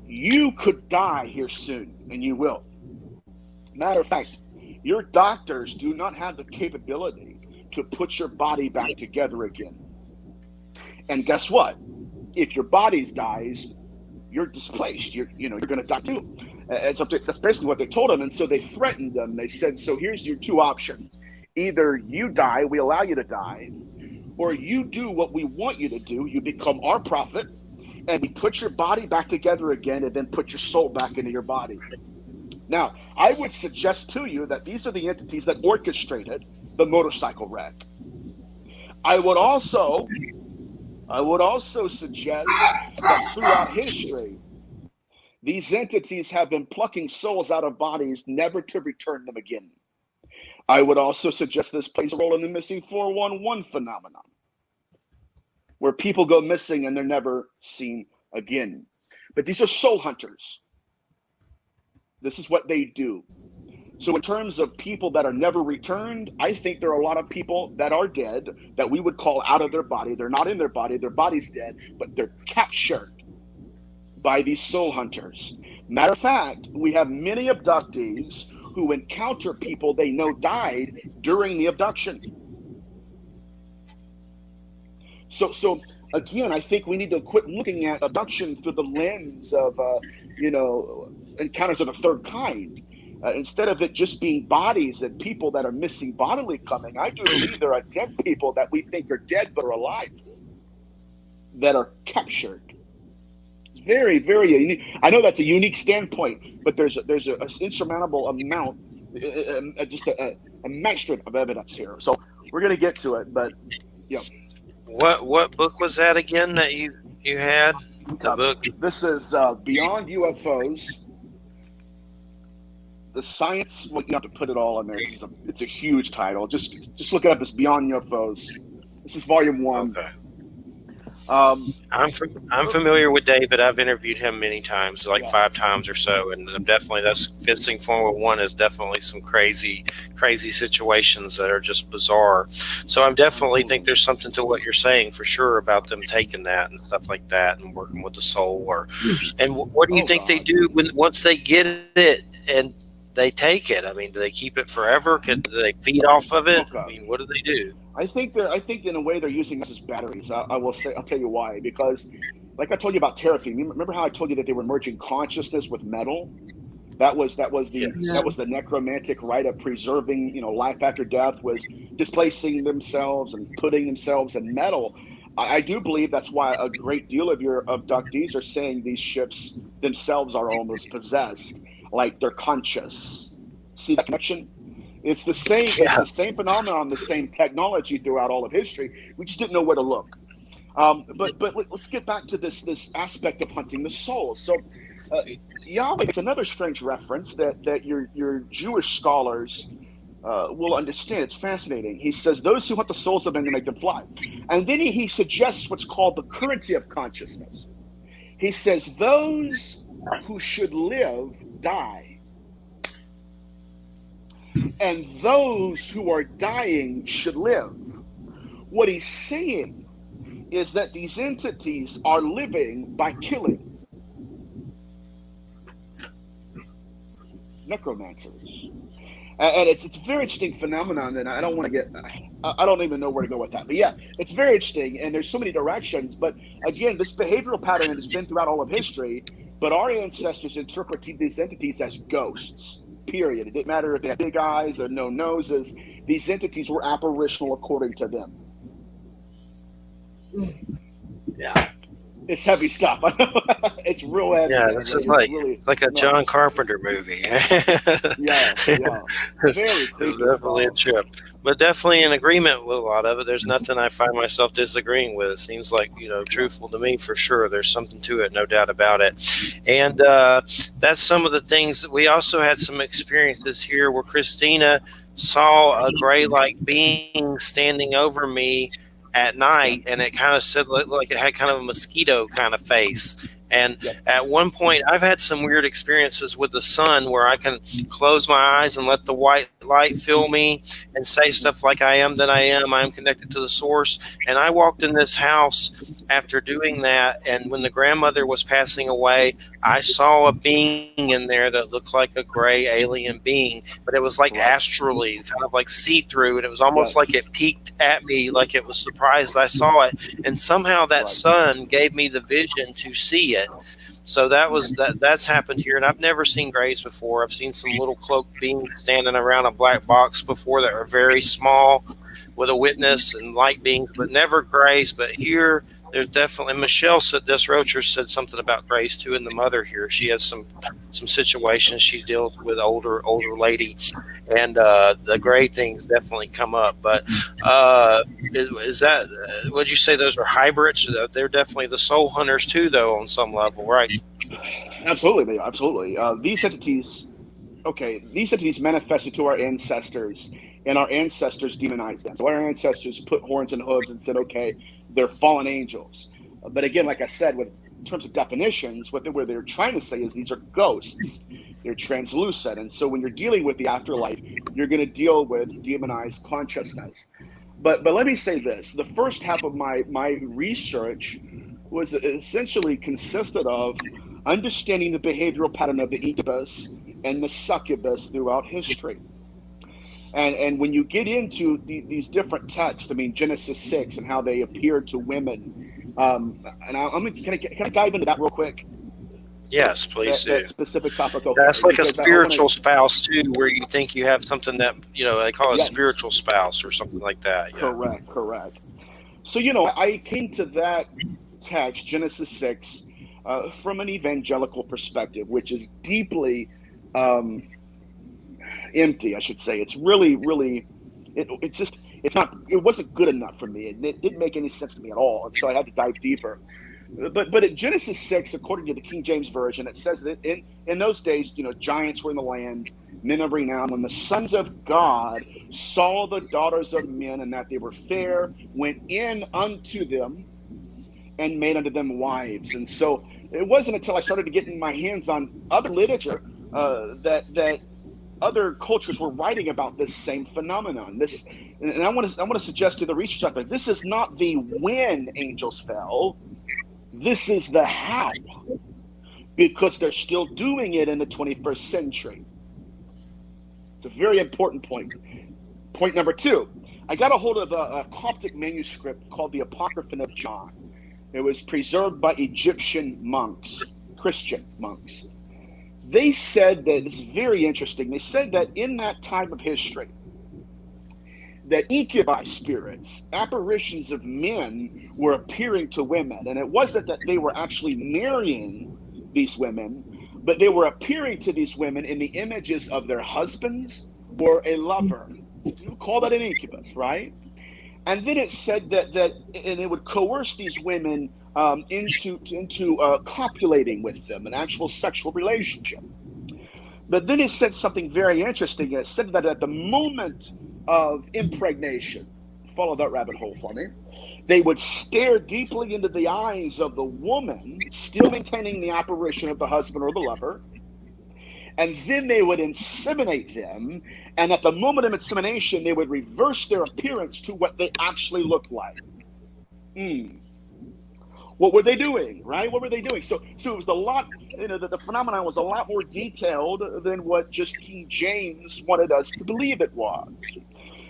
you could die here soon, and you will. Matter of fact, your doctors do not have the capability to put your body back together again. And guess what? If your body dies, you're displaced. You're going to die too. And so that's basically what they told him. And so they threatened them. They said, so here's your two options. Either you die, we allow you to die, or you do what we want you to do. You become our prophet, and we put your body back together again, and then put your soul back into your body. Now, I would suggest to you that these are the entities that orchestrated the motorcycle wreck. I would also suggest that throughout history, these entities have been plucking souls out of bodies, never to return them again. I would also suggest this plays a role in the missing 411 phenomenon, where people go missing and they're never seen again. But these are soul hunters. This is what they do. So in terms of people that are never returned, I think there are a lot of people that are dead that we would call out of their body. They're not in their body's dead, but they're captured by these soul hunters. Matter of fact, we have many abductees who encounter people they know died during the abduction. So again, I think we need to quit looking at abduction through the lens of, encounters of the third kind. Instead of it just being bodies and people that are missing bodily coming, I do believe there are dead people that we think are dead but are alive that are captured. It's very, very unique. I know that's a unique standpoint, but there's an insurmountable amount, just a magnitude of evidence here. So we're going to get to it, but yeah. What book was that again that you had? The book. This is Beyond UFOs. The science. Well, you have to put it all in there. It's a huge title. Just look it up. It's Beyond UFOs. This is volume 1. Okay. I'm familiar with David. I've interviewed him many times, like 5 times or so, and I'm definitely that's Fishing Formula 1 is definitely some crazy situations that are just bizarre. So I definitely think there's something to what you're saying for sure about them taking that and stuff like that and working with the soul. And what do you think they do once they get it and they take it? I mean, do they keep it forever? Do they feed off of it? I mean, what do they do? I think in a way they're using this as batteries. I'll tell you why. Because, like I told you about terraforming. Remember how I told you that they were merging consciousness with metal? That was the necromantic rite of preserving, life after death, was displacing themselves and putting themselves in metal. I do believe that's why a great deal of your abductees are saying these ships themselves are almost possessed, like they're conscious. See that connection? It's the same. It's the same phenomenon, the same technology throughout all of history. We just didn't know where to look. But let's get back to this aspect of hunting the soul. So Yahweh is another strange reference that your Jewish scholars will understand. It's fascinating. He says, those who hunt the souls of men to make them fly. And then he suggests what's called the currency of consciousness. He says, those who should live die. And those who are dying should live. What he's saying is that these entities are living by killing. Necromancers. And it's a very interesting phenomenon, and I don't even know where to go with that. But yeah, it's very interesting, and there's so many directions. But again, this behavioral pattern has been throughout all of history, but our ancestors interpreted these entities as ghosts. Period. It didn't matter if they had big eyes or no noses. These entities were apparitional according to them. Yeah. It's heavy stuff. It's real heavy. Yeah, this is like a John Carpenter movie. yeah. Very it's definitely a trip. But definitely in agreement with a lot of it. There's nothing I find myself disagreeing with. It seems like, truthful to me for sure. There's something to it, no doubt about it. And that's some of the things. We also had some experiences here where Christina saw a gray-like being standing over me at night, and it kind of said like it had kind of a mosquito kind of face. And at one point, I've had some weird experiences with the sun where I can close my eyes and let the white light fill me and say stuff like I am connected to the source. And I walked in this house after doing that, and when the grandmother was passing away, I saw a being in there that looked like a gray alien being, but it was like astrally, kind of like see-through, and it was almost like it peeked at me, like it was surprised I saw it. And somehow that sun gave me the vision to see it. So that's happened here, and I've never seen grays before. I've seen some little cloaked beings standing around a black box before that are very small with a witness and light beings, but never grays. But here, there's definitely, Michelle said, Des Rocher said something about grays too, and the mother here. She has some situations she deals with older lady, and the gray things definitely come up. But is that, would you say those are hybrids? They're definitely the soul hunters too, though, on some level, right? Absolutely, absolutely. These entities manifested to our ancestors, and our ancestors demonized them. So our ancestors put horns and hooves and said, okay, they're fallen angels. But again, like I said, in terms of definitions, what they're trying to say is these are ghosts. They're translucent. And so when you're dealing with the afterlife, you're going to deal with demonized consciousness. But let me say this. The first half of my research was essentially consisted of understanding the behavioral pattern of the incubus and the succubus throughout history. And when you get into these different texts, I mean, Genesis 6 and how they appeared to women, and can I dive into that real quick? Yes, please do. That specific topic. Okay, That's like a because I wanna, spiritual spouse too, where you think you have something that they call a yes, spiritual spouse or something like that. Yeah. correct. So I came to that text, Genesis 6, from an evangelical perspective, which is deeply um, empty, I should say. It's really, it wasn't good enough for me. It didn't make any sense to me at all, and so I had to dive deeper. But at Genesis 6, according to the King James Version, it says that in those days, giants were in the land, men of renown. When the sons of God saw the daughters of men and that they were fair, went in unto them and made unto them wives. And so it wasn't until I started to get my hands on other literature that other cultures were writing about this same phenomenon. And I want to suggest to the research out there, this is not the when angels fell. This is the how, because they're still doing it in the 21st century. It's a very important point. Point number 2, I got a hold of a Coptic manuscript called the Apocryphon of John. It was preserved by Egyptian monks, Christian monks. They said that, this is very interesting, they said that in that time of history, that incubi spirits, apparitions of men, were appearing to women. And it wasn't that they were actually marrying these women, but they were appearing to these women in the images of their husbands or a lover. You call that an incubus, right? And then it said that and it would coerce these women into copulating with them, an actual sexual relationship. But then it said something very interesting. It said that at the moment of impregnation, follow that rabbit hole for me, they would stare deeply into the eyes of the woman, still maintaining the apparition of the husband or the lover, and then they would inseminate them, and at the moment of insemination, they would reverse their appearance to what they actually looked like. What were they doing, right? What were they doing? So it was a lot, the phenomenon was a lot more detailed than what just King James wanted us to believe it was.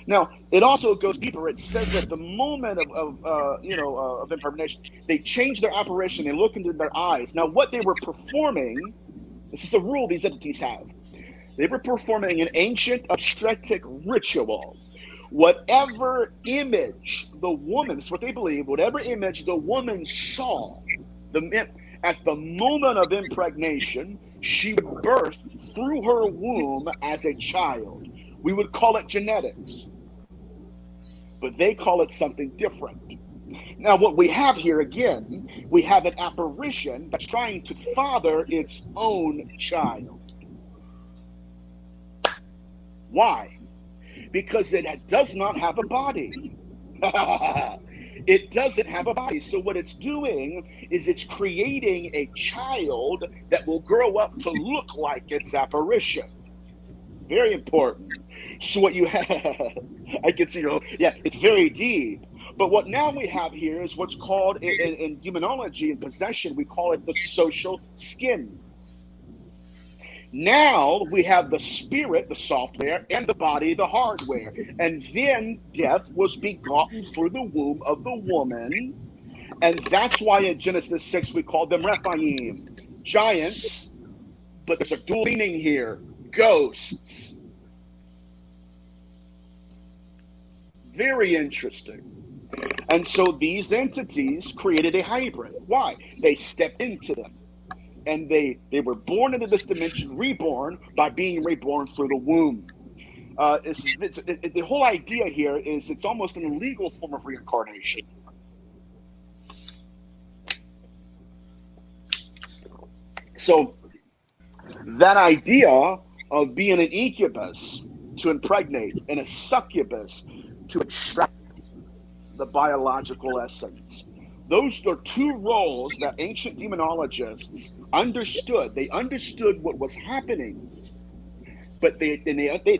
Now, it also goes deeper. It says that the moment of impregnation, they change their apparition, they look into their eyes. Now, what they were performing, this is a rule these entities have. They were performing an ancient obstetric ritual. Whatever image the woman, this is what they believe, whatever image the woman saw, at the moment of impregnation, she would birth through her womb as a child. We would call it genetics, but they call it something different. Now, what we have here, again, we have an apparition that's trying to father its own child. Why? Because it does not have a body. It doesn't have a body. So what it's doing is it's creating a child that will grow up to look like its apparition. Very important. So what you have, I can see it's very deep. But what now we have here is what's called in demonology and possession, we call it the social skin. Now we have the spirit, the software, and the body, the hardware. And then death was begotten through the womb of the woman. And that's why in Genesis 6 we call them Rephaim, giants. But there's a dual meaning here, ghosts. Very interesting. And so these entities created a hybrid. Why? They stepped into them. And they were born into this dimension, reborn by being reborn through the womb. The whole idea here is it's almost an illegal form of reincarnation. So that idea of being an incubus to impregnate and a succubus to extract the biological essence. Those are two roles that ancient demonologists understood. They understood what was happening, but they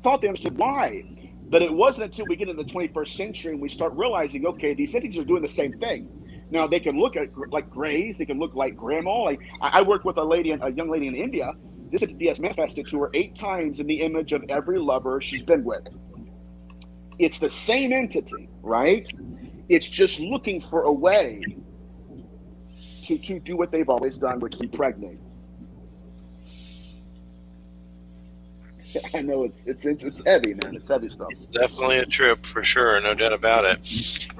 thought they understood why. But it wasn't until we get into the 21st century and we start realizing, okay, these entities are doing the same thing. Now they can look like grays, they can look like grandma. Like I worked with a young lady in India. This entity has manifested to her 8 times in the image of every lover she's been with. It's the same entity, right? It's just looking for a way to do what they've always done, which is impregnate. I know it's heavy, man. It's heavy stuff. It's definitely a trip for sure, no doubt about it.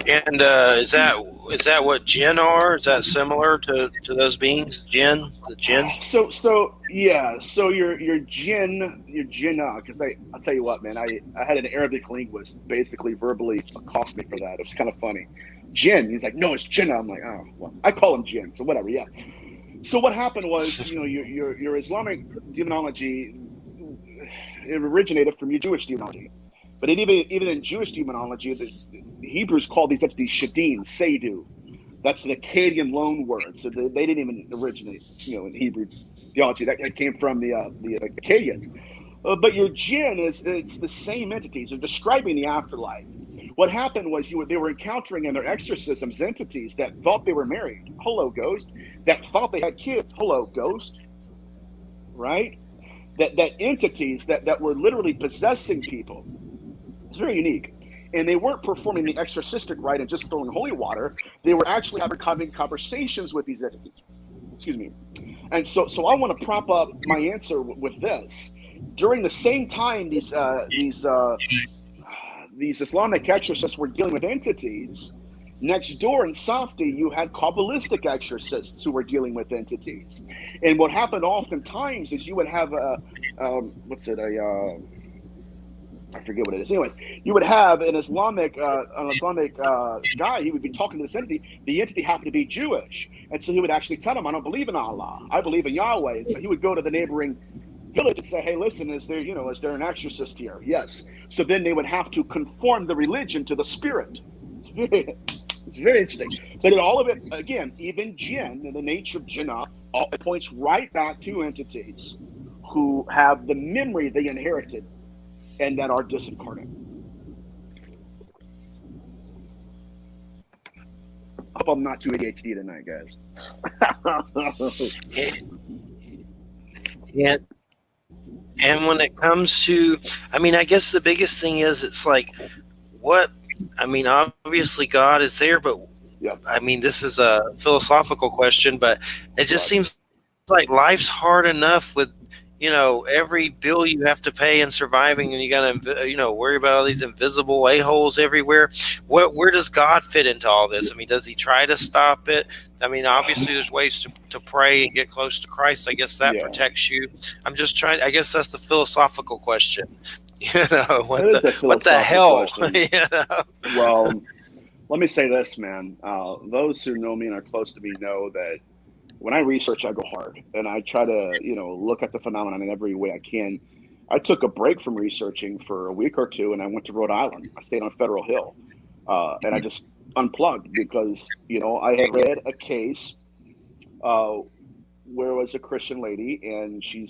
And is that what jinn are? Is that similar to those beings? Jinn, the jinn. So yeah. So your jinnah, because I'll tell you what, man. I had an Arabic linguist basically verbally accost me for that. It was kind of funny. Jinn. He's like, no, it's jinnah. I'm like, oh, well, I call him jinn. So whatever. Yeah. So what happened was, your Islamic demonology, it originated from your Jewish demonology. But even in Jewish demonology, the Hebrews called these entities shadim, seidu. That's the Akkadian loan word. So they didn't even originate, in Hebrew theology. That came from the Akkadians. But your jinn it's the same entities. They're describing the afterlife. What happened was they were encountering in their exorcisms entities that thought they were married. Hello, ghost. That thought they had kids. Hello, ghost. Right? That entities that were literally possessing people. It's very unique. And they weren't performing the exorcistic rite and just throwing holy water. They were actually having conversations with these entities. Excuse me. And so I want to prop up my answer with this. During the same time these Islamic exorcists were dealing with entities, next door in Safdi, you had Kabbalistic exorcists who were dealing with entities. And what happened oftentimes is you would have I forget what it is. Anyway, you would have an Islamic guy. He would be talking to this entity. The entity happened to be Jewish, and so he would actually tell him, "I don't believe in Allah. I believe in Yahweh." And so he would go to the neighboring village and say, "Hey, listen, is there an exorcist here?" Yes. So then they would have to conform the religion to the spirit. It's very interesting. But in all of it, again, even jinn and the nature of jinnah, it points right back to entities who have the memory they inherited and that are disincarnate. I hope I'm not too ADHD tonight, guys. Yeah. And when it comes to, I guess the biggest thing is it's like, obviously God is there, but Yep. This is a philosophical question, but it just seems like life's hard enough with, every bill you have to pay and surviving, and you got to, worry about all these invisible a-holes everywhere. Where does God fit into all this? Does he try to stop it? Obviously there's ways to pray and get close to Christ. I guess that protects you. I'm just trying, I guess that's the philosophical question. What the hell? Well, let me say this, man. Those who know me and are close to me know that when I research, I go hard, and I try to, look at the phenomenon in every way I can. I took a break from researching for a week or two, and I went to Rhode Island. I stayed on Federal Hill, and I just unplugged because, I had read a case where it was a Christian lady, and she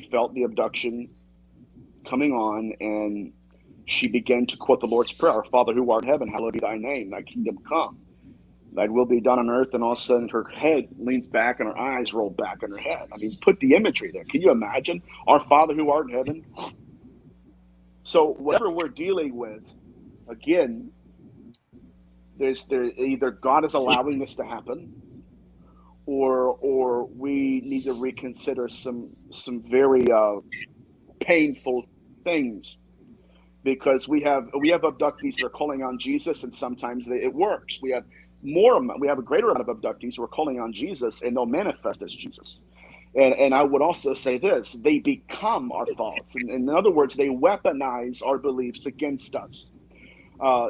felt the abduction coming on, and she began to quote the Lord's Prayer, "Our Father who art in heaven, hallowed be thy name, thy kingdom come. Thy will be done on earth," and all of a sudden her head leans back and her eyes roll back in her head. Put the imagery there. Can you imagine? Our Father who art in heaven. So whatever we're dealing with, again, there's either God is allowing this to happen, or we need to reconsider some very painful things. Because we have abductees that are calling on Jesus, and sometimes it works. We have a greater amount of abductees who are calling on Jesus, and they'll manifest as Jesus. And I would also say this: they become our thoughts. In other words, they weaponize our beliefs against us.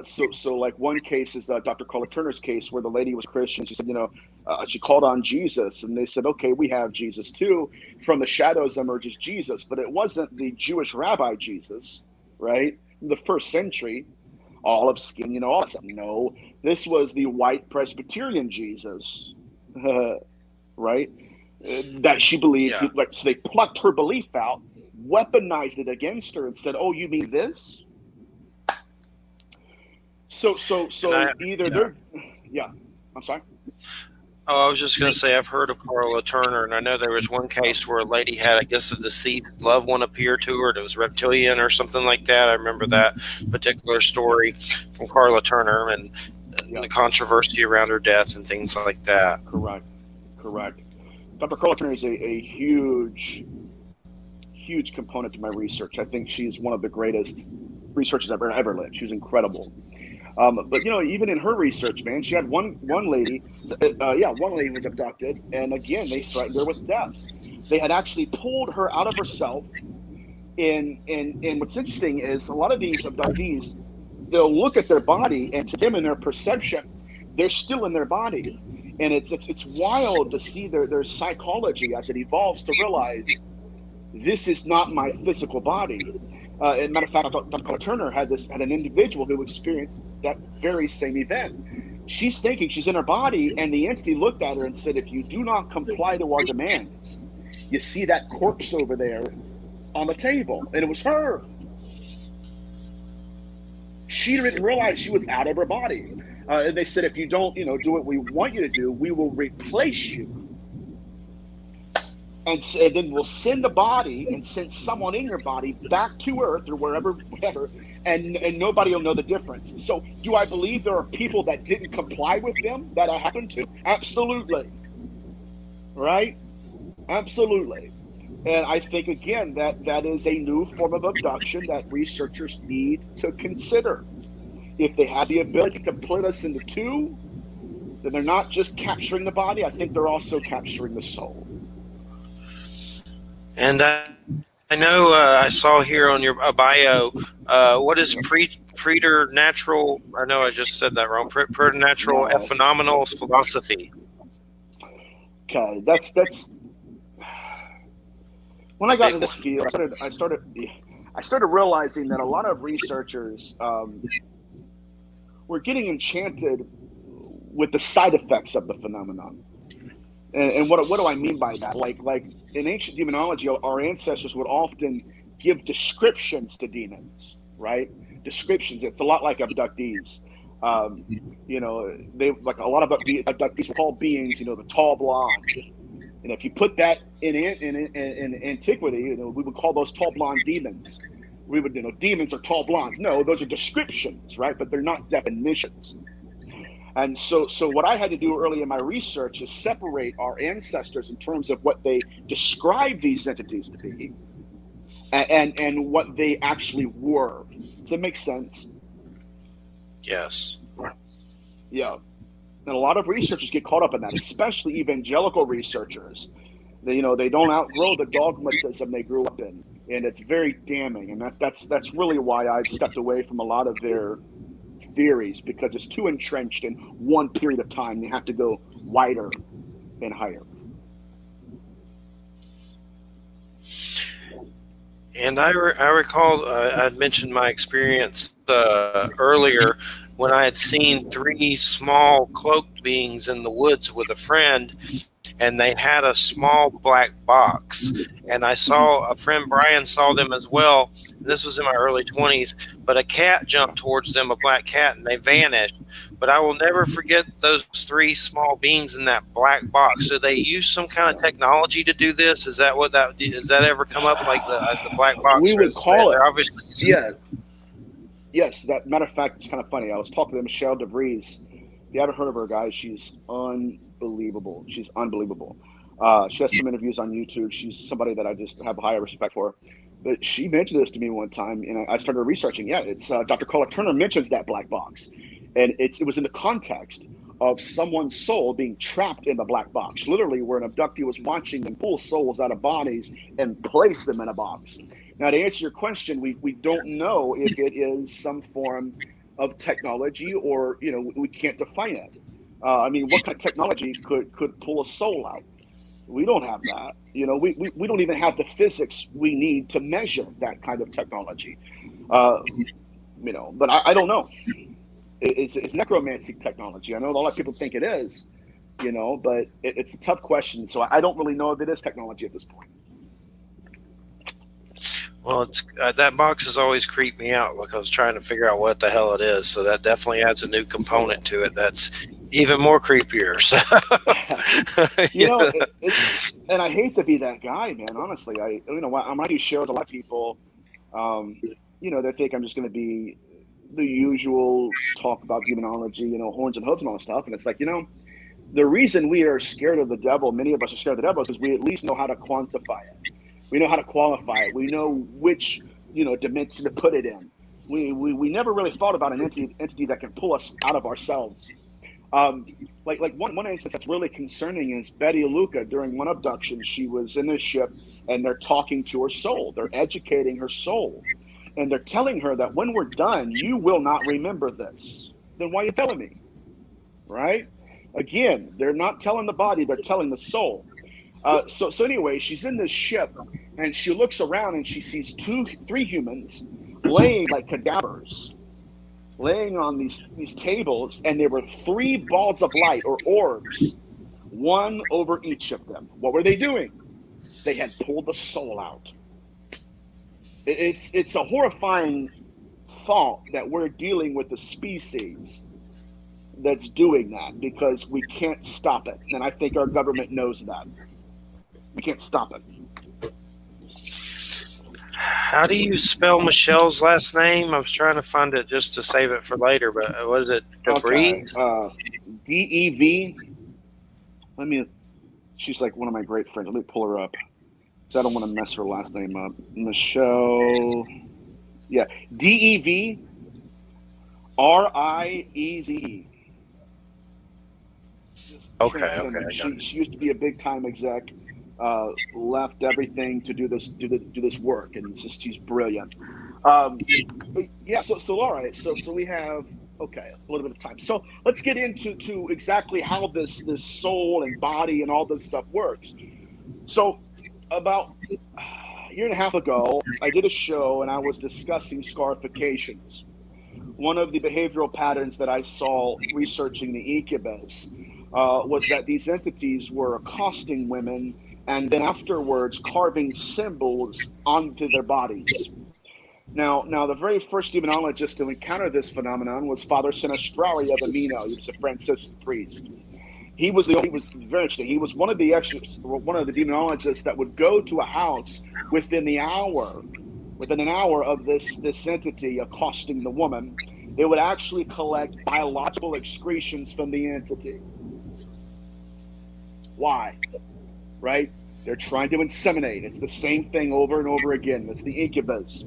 So like one case is Dr. Carla Turner's case, where the lady was Christian. She said, she called on Jesus, and they said, okay, we have Jesus too. From the shadows emerges Jesus, but it wasn't the Jewish rabbi Jesus, right? In the first century, olive skin, all that stuff. No, this was the white Presbyterian Jesus, right? That she believed. Yeah. So they plucked her belief out, weaponized it against her, and said, "Oh, you mean this?" So either I'm sorry. Oh, I was just going to say, I've heard of Carla Turner, and I know there was one case where a lady had, I guess, a deceased loved one appear to her. It was reptilian or something like that. I remember that particular story from Carla Turner and the controversy around her death and things like that. Correct. Dr. Carla Turner is a huge huge component to my research. I think she's one of the greatest researchers ever lived. She was incredible. But even in her research, man, she had one lady, one lady was abducted, and again they threatened her with death. They had actually pulled her out of herself. And what's interesting is a lot of these abductees, they'll look at their body, and to them in their perception, they're still in their body, and it's wild to see their psychology as it evolves to realize this is not my physical body. As a matter of fact, Dr. Turner had an individual who experienced that very same event. She's thinking she's in her body, and the entity looked at her and said, if you do not comply to our demands, you see that corpse over there on the table, and it was her. She didn't realize she was out of her body. And they said, if you don't, do what we want you to do, we will replace you. And then we'll send the body and send someone in your body back to Earth or whatever, and nobody will know the difference. So do I believe there are people that didn't comply with them that it happened to? Absolutely. Right? Absolutely. And I think, again, that is a new form of abduction that researchers need to consider. If they have the ability to split us into two, then they're not just capturing the body. I think they're also capturing the soul. And I know I saw here on your bio, what is preternatural? I know I just said that wrong. Preternatural phenomenal philosophy. Okay, that's when I got in this field. I started realizing that a lot of researchers were getting enchanted with the side effects of the phenomenon. And what do I mean by that? Like in ancient demonology, our ancestors would often give descriptions to demons, right? Descriptions. It's a lot like abductees. They like a lot of abductees were called beings. The tall blonde. And if you put that in antiquity, we would call those tall blonde demons. We would, demons are tall blondes. No, those are descriptions, right? But they're not definitions. And so what I had to do early in my research is separate our ancestors in terms of what they described these entities to be and what they actually were. Does that make sense? Yes. Yeah. And a lot of researchers get caught up in that, especially evangelical researchers. They don't outgrow the dogmatism they grew up in, and it's very damning. And that's really why I've stepped away from a lot of their theories, because it's too entrenched in one period of time. They have to go wider and higher. And I recall I had mentioned my experience earlier when I had seen 3 small cloaked beings in the woods with a friend, and they had a small black box. And I saw a friend, Brian, saw them as well. This was in my early 20s, but a cat jumped towards them, a black cat, and they vanished. But I will never forget those 3 small beings in that black box. So they use some kind of technology to do this? Is that what does that ever come up, like the black box? We would call it. Obviously, yeah. Yes, that matter of fact, it's kind of funny. I was talking to Michelle DeVries. If you haven't heard of her, guys, she's unbelievable. She's unbelievable. She has some interviews on YouTube. She's somebody that I just have high respect for. But she mentioned this to me one time, and I started researching. Yeah, it's Dr. Carla Turner mentions that black box, and it was in the context of someone's soul being trapped in the black box, literally where an abductee was watching them pull souls out of bodies and place them in a box. Now, to answer your question, we don't know if it is some form of technology or, we can't define it. What kind of technology could pull a soul out? We don't have that. We don't even have the physics we need to measure that kind of technology. But I don't know. It's necromancy technology. I know a lot of people think it is, but it's a tough question. So I don't really know if it is technology at this point. Well, it's that box has always creeped me out because trying to figure out what the hell it is. So that definitely adds a new component to it. That's even more creepier. So, and I hate to be that guy, man. Honestly, when I do shows, a lot of people, they think I'm just going to be the usual talk about demonology, horns and hooves and all that stuff. And it's like, the reason we are scared of the devil, many of us are scared of the devil, is because we at least know how to quantify it. We know how to qualify it. We know which dimension to put it in. We never really thought about an entity that can pull us out of ourselves. Like one instance that's really concerning is Betty Luca. During one abduction, she was in a ship, and they're talking to her soul. They're educating her soul, and they're telling her that when we're done, you will not remember this. Then why are you telling me? Right? Again, they're not telling the body; they're telling the soul. So anyway, she's in this ship, and she looks around and she sees three humans laying like cadavers, laying on these tables, and there were three balls of light or orbs, one over each of them. What were they doing? They had pulled the soul out. It's a horrifying thought that we're dealing with a species that's doing that, because we can't stop it. And I think our government knows that. We can't stop it. How do you spell Michelle's last name? I was trying to find it just to save it for later, but what is it? Debris? DEV. She's like one of my great friends. Let me pull her up. I don't want to mess her last name up. Michelle. Yeah. DEV RIEZE. Okay. She used to be a big time exec. Left everything to do this work, and she's brilliant. Yeah. So all right. So we have a little bit of time. So let's get into exactly how this soul and body and all this stuff works. So about a year and a half ago, I did a show and I was discussing scarifications. One of the behavioral patterns that I saw researching the incubus was that these entities were accosting women and then afterwards carving symbols onto their bodies. Now, the very first demonologist to encounter this phenomenon was Father Sinistrari of Amino. He was a Franciscan priest. He was very interesting. He was one of the demonologists that would go to a house within an hour of this entity accosting the woman. They would actually collect biological excretions from the entity. Why? Right? They're trying to inseminate. It's the same thing over and over again. It's the incubus.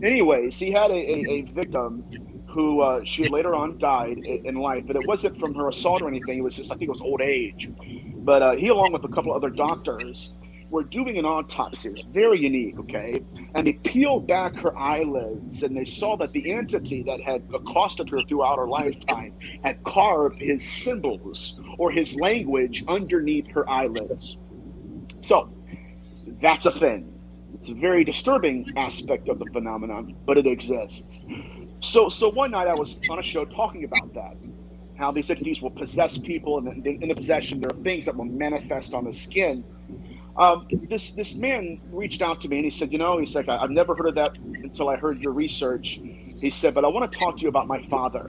Anyways, he had a victim who she later on died in life, but it wasn't from her assault or anything. It was just, I think it was old age. But he, along with a couple other doctors, were doing an autopsy. It was very unique, okay? And they peeled back her eyelids, and they saw that the entity that had accosted her throughout her lifetime had carved his symbols or his language underneath her eyelids. So that's a thing. It's a very disturbing aspect of the phenomenon, but it exists. So one night I was on a show talking about that, how these entities will possess people, and in the possession there are things that will manifest on the skin. This man reached out to me and he said, he's like, I've never heard of that until I heard your research. He said, but I want to talk to you about my father.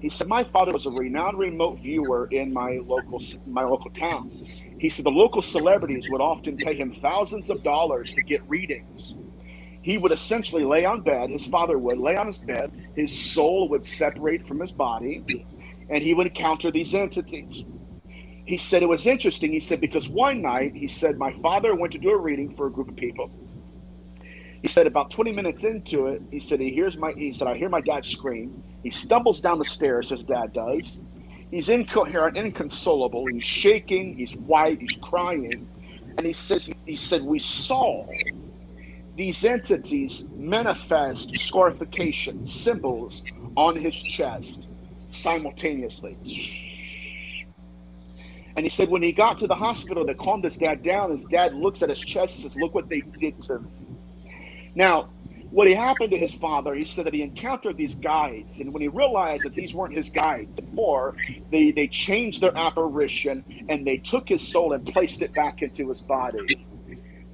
He said, my father was a renowned remote viewer in my local town. He said the local celebrities would often pay him thousands of dollars to get readings. He would essentially lay on bed. His father would lay on his bed. His soul would separate from his body, and he would encounter these entities. He said it was interesting. He said, because one night, he said, my father went to do a reading for a group of people. He said about 20 minutes into it, he said, I hear my dad scream. He stumbles down the stairs, his dad does. He's incoherent, inconsolable. He's shaking. He's white. He's crying. And he said, we saw these entities manifest scarification symbols on his chest simultaneously. And he said when he got to the hospital, they calmed his dad down. His dad looks at his chest and says, look what they did to me. Now, what happened to his father, he said that he encountered these guides. And when he realized that these weren't his guides anymore, they changed their apparition and they took his soul and placed it back into his body.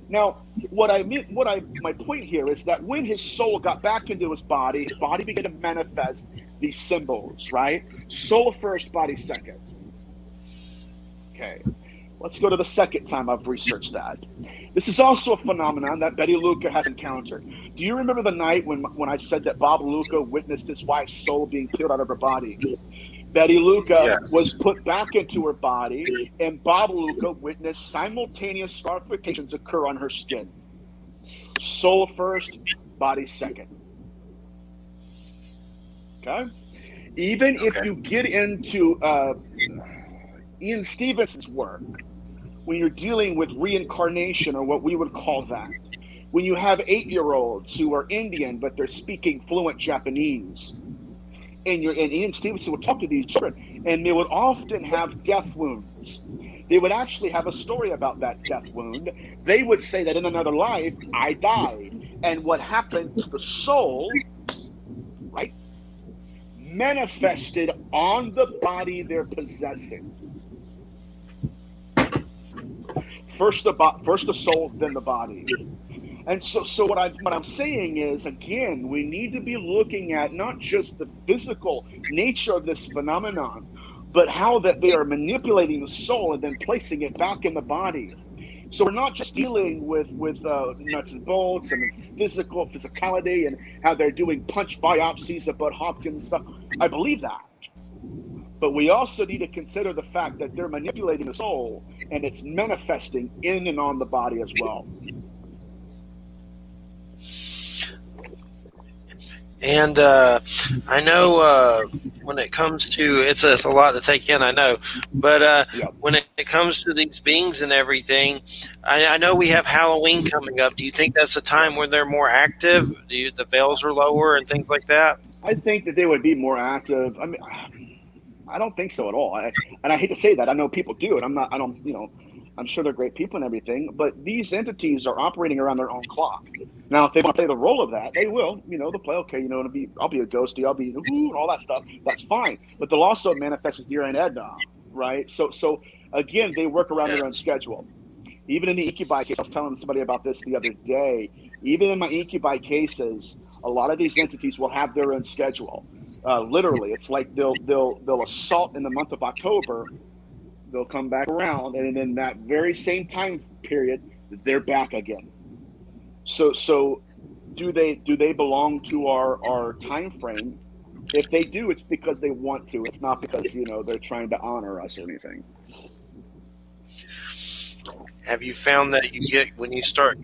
Now, my point here is that when his soul got back into his body began to manifest these symbols, right? Soul first, body second. Okay, let's go to the second time I've researched that. This is also a phenomenon that Betty Luca has encountered. Do you remember the night when I said that Bob Luca witnessed his wife's soul being peeled out of her body? Betty Luca was put back into her body, and Bob Luca witnessed simultaneous scarifications occur on her skin. Soul first, body second. Okay? Even if you get into Ian Stevenson's work, when you're dealing with reincarnation, or what we would call that, when you have 8-year-olds who are Indian but they're speaking fluent Japanese, and Ian Stevenson would talk to these children, and they would often have death wounds. They would actually have a story about that death wound. They would say that in another life, I died. And what happened to the soul, right, manifested on the body they're possessing. First the soul, then the body. And so what I'm saying is, again, we need to be looking at not just the physical nature of this phenomenon, but how that they are manipulating the soul and then placing it back in the body. So we're not just dealing with nuts and bolts and physicality and how they're doing punch biopsies of Bud Hopkins stuff. I believe that. But we also need to consider the fact that they're manipulating the soul and it's manifesting in and on the body as well. And I know when it comes to, it's a lot to take in, I know, but when it comes to these beings and everything, I know we have Halloween coming up. Do you think that's a time when they're more active? The veils are lower and things like that? I think that they would be more active. I mean, I don't think so at all. And I hate to say that. I know people do it. I'm sure they're great people and everything, but these entities are operating around their own clock. Now, if they want to play the role of that, they will. They'll play, okay, I'll be a ghosty, I'll be and all that stuff. That's fine. But they'll also manifest as Dear Aunt Edna, right? So again, they work around their own schedule. Even in the incubi case, I was telling somebody about this the other day. Even in my incubi cases, a lot of these entities will have their own schedule. Literally, it's like they'll assault in the month of October. They'll come back around, and in that very same time period, they're back again. So do they belong to our time frame? If they do, it's because they want to. It's not because they're trying to honor us or anything. Have you found that you get, when you start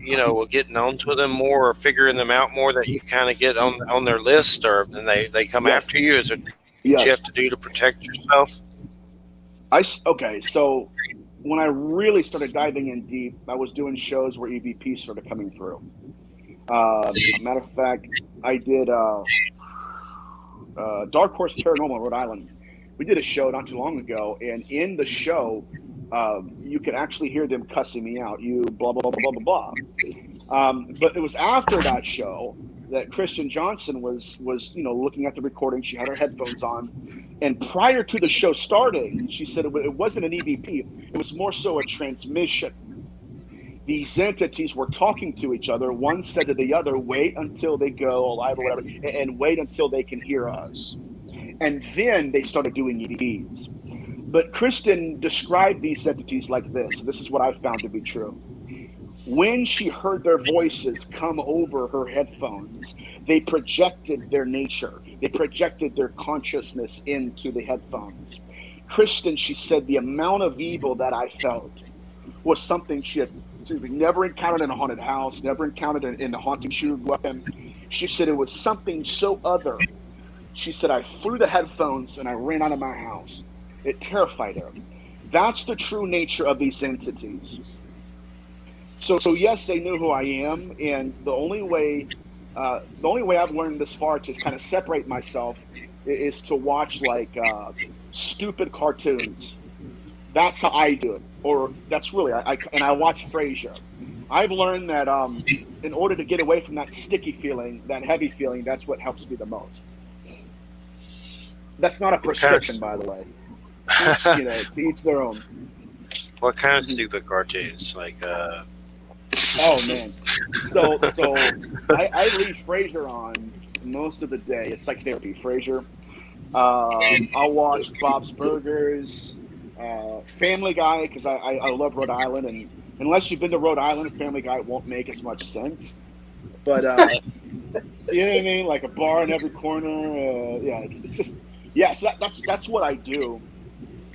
getting onto them more or figuring them out more, that you kind of get on their list, or then they come after you? Is there what you have to do to protect yourself? Okay, so when I really started diving in deep, I was doing shows where EVP started coming through. Matter of fact, I did Dark Horse Paranormal in Rhode Island. We did a show not too long ago, and in the show, you could actually hear them cussing me out. You blah, blah, blah, blah, blah, blah. But it was after that show that Kristen Johnson was looking at the recording. She had her headphones on. And prior to the show starting, she said it wasn't an EVP. It was more so a transmission. These entities were talking to each other. One said to the other, wait until they go alive or whatever, and wait until they can hear us. And then they started doing EVPs. But Kristen described these entities like this. This is what I found to be true. When she heard their voices come over her headphones, they projected their nature. They projected their consciousness into the headphones. Kristen, she said, the amount of evil that I felt was something she had never encountered in a haunted house, never encountered in the haunting she grew up in. She said it was something so other. She said, I threw the headphones and I ran out of my house. It terrified her. That's the true nature of these entities. So yes, they knew who I am, and the only way I've learned this far to kind of separate myself is to watch like stupid cartoons. That's how I do it, or that's really I watch Frasier. I've learned that in order to get away from that sticky feeling, that heavy feeling, that's what helps me the most. That's not a prescription, by the way. To each their own. What kind of stupid cartoons? Like Oh man, so I leave Frasier on most of the day. It's like therapy. Frasier. I'll watch Bob's Burgers, Family Guy, because I love Rhode Island, and unless you've been to Rhode Island, Family Guy won't make as much sense. But you know what I mean, like a bar in every corner. It's just so that's what I do.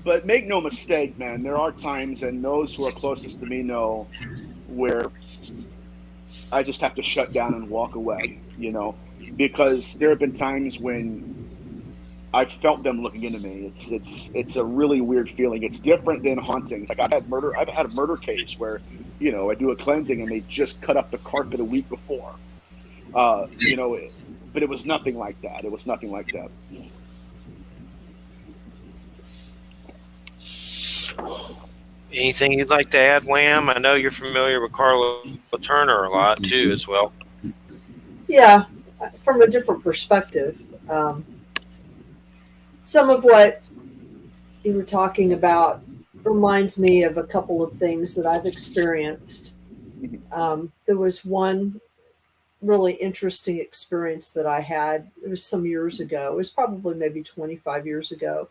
But make no mistake, man, there are times, and those who are closest to me know, where I just have to shut down and walk away, because there have been times when I've felt them looking into me. It's a really weird feeling. It's different than hauntings. Like I've had a murder case where, I do a cleansing and they just cut up the carpet a week before. But it was nothing like that. It was nothing like that. Anything you'd like to add, Wham? I know you're familiar with Carla Turner a lot too, as well. Yeah, from a different perspective. Some of what you were talking about reminds me of a couple of things that I've experienced. There was one really interesting experience that I had. It was some years ago. It was probably maybe 25 years ago,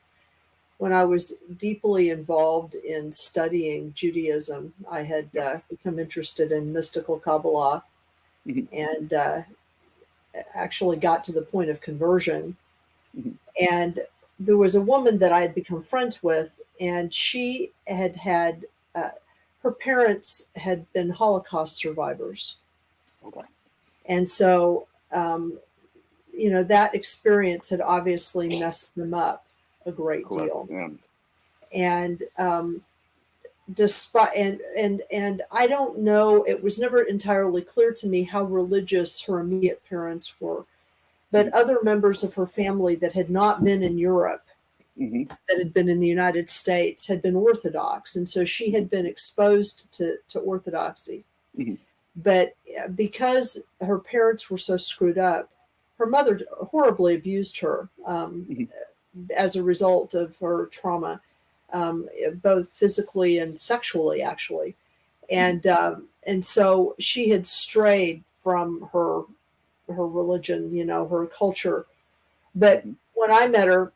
when I was deeply involved in studying Judaism. I had become interested in mystical Kabbalah and actually got to the point of conversion. And there was a woman that I had become friends with, and she had her parents had been Holocaust survivors. Okay. And so, that experience had obviously messed them up a great deal. Yeah. And despite and I don't know, it was never entirely clear to me how religious her immediate parents were, but other members of her family that had not been in Europe, that had been in the United States, had been Orthodox, and so she had been exposed to Orthodoxy. But because her parents were so screwed up, her mother horribly abused her as a result of her trauma, both physically and sexually, actually. And so she had strayed from her religion, her culture. But when I met her,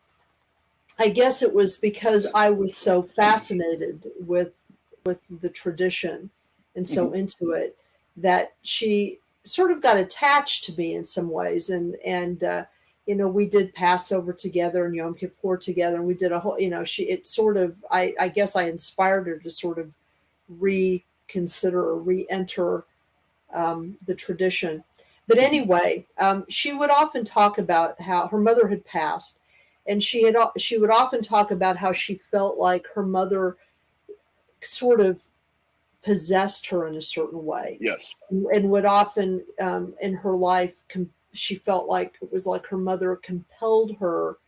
I guess it was because I was so fascinated with the tradition and so into it, that she sort of got attached to me in some ways. And we did Passover together and Yom Kippur together, and we did a whole, I guess I inspired her to sort of reconsider or re-enter the tradition. But anyway, she would often talk about how her mother had passed, and she would often talk about how she felt like her mother sort of possessed her in a certain way. Yes. And would often in her life, she felt like it was like her mother compelled her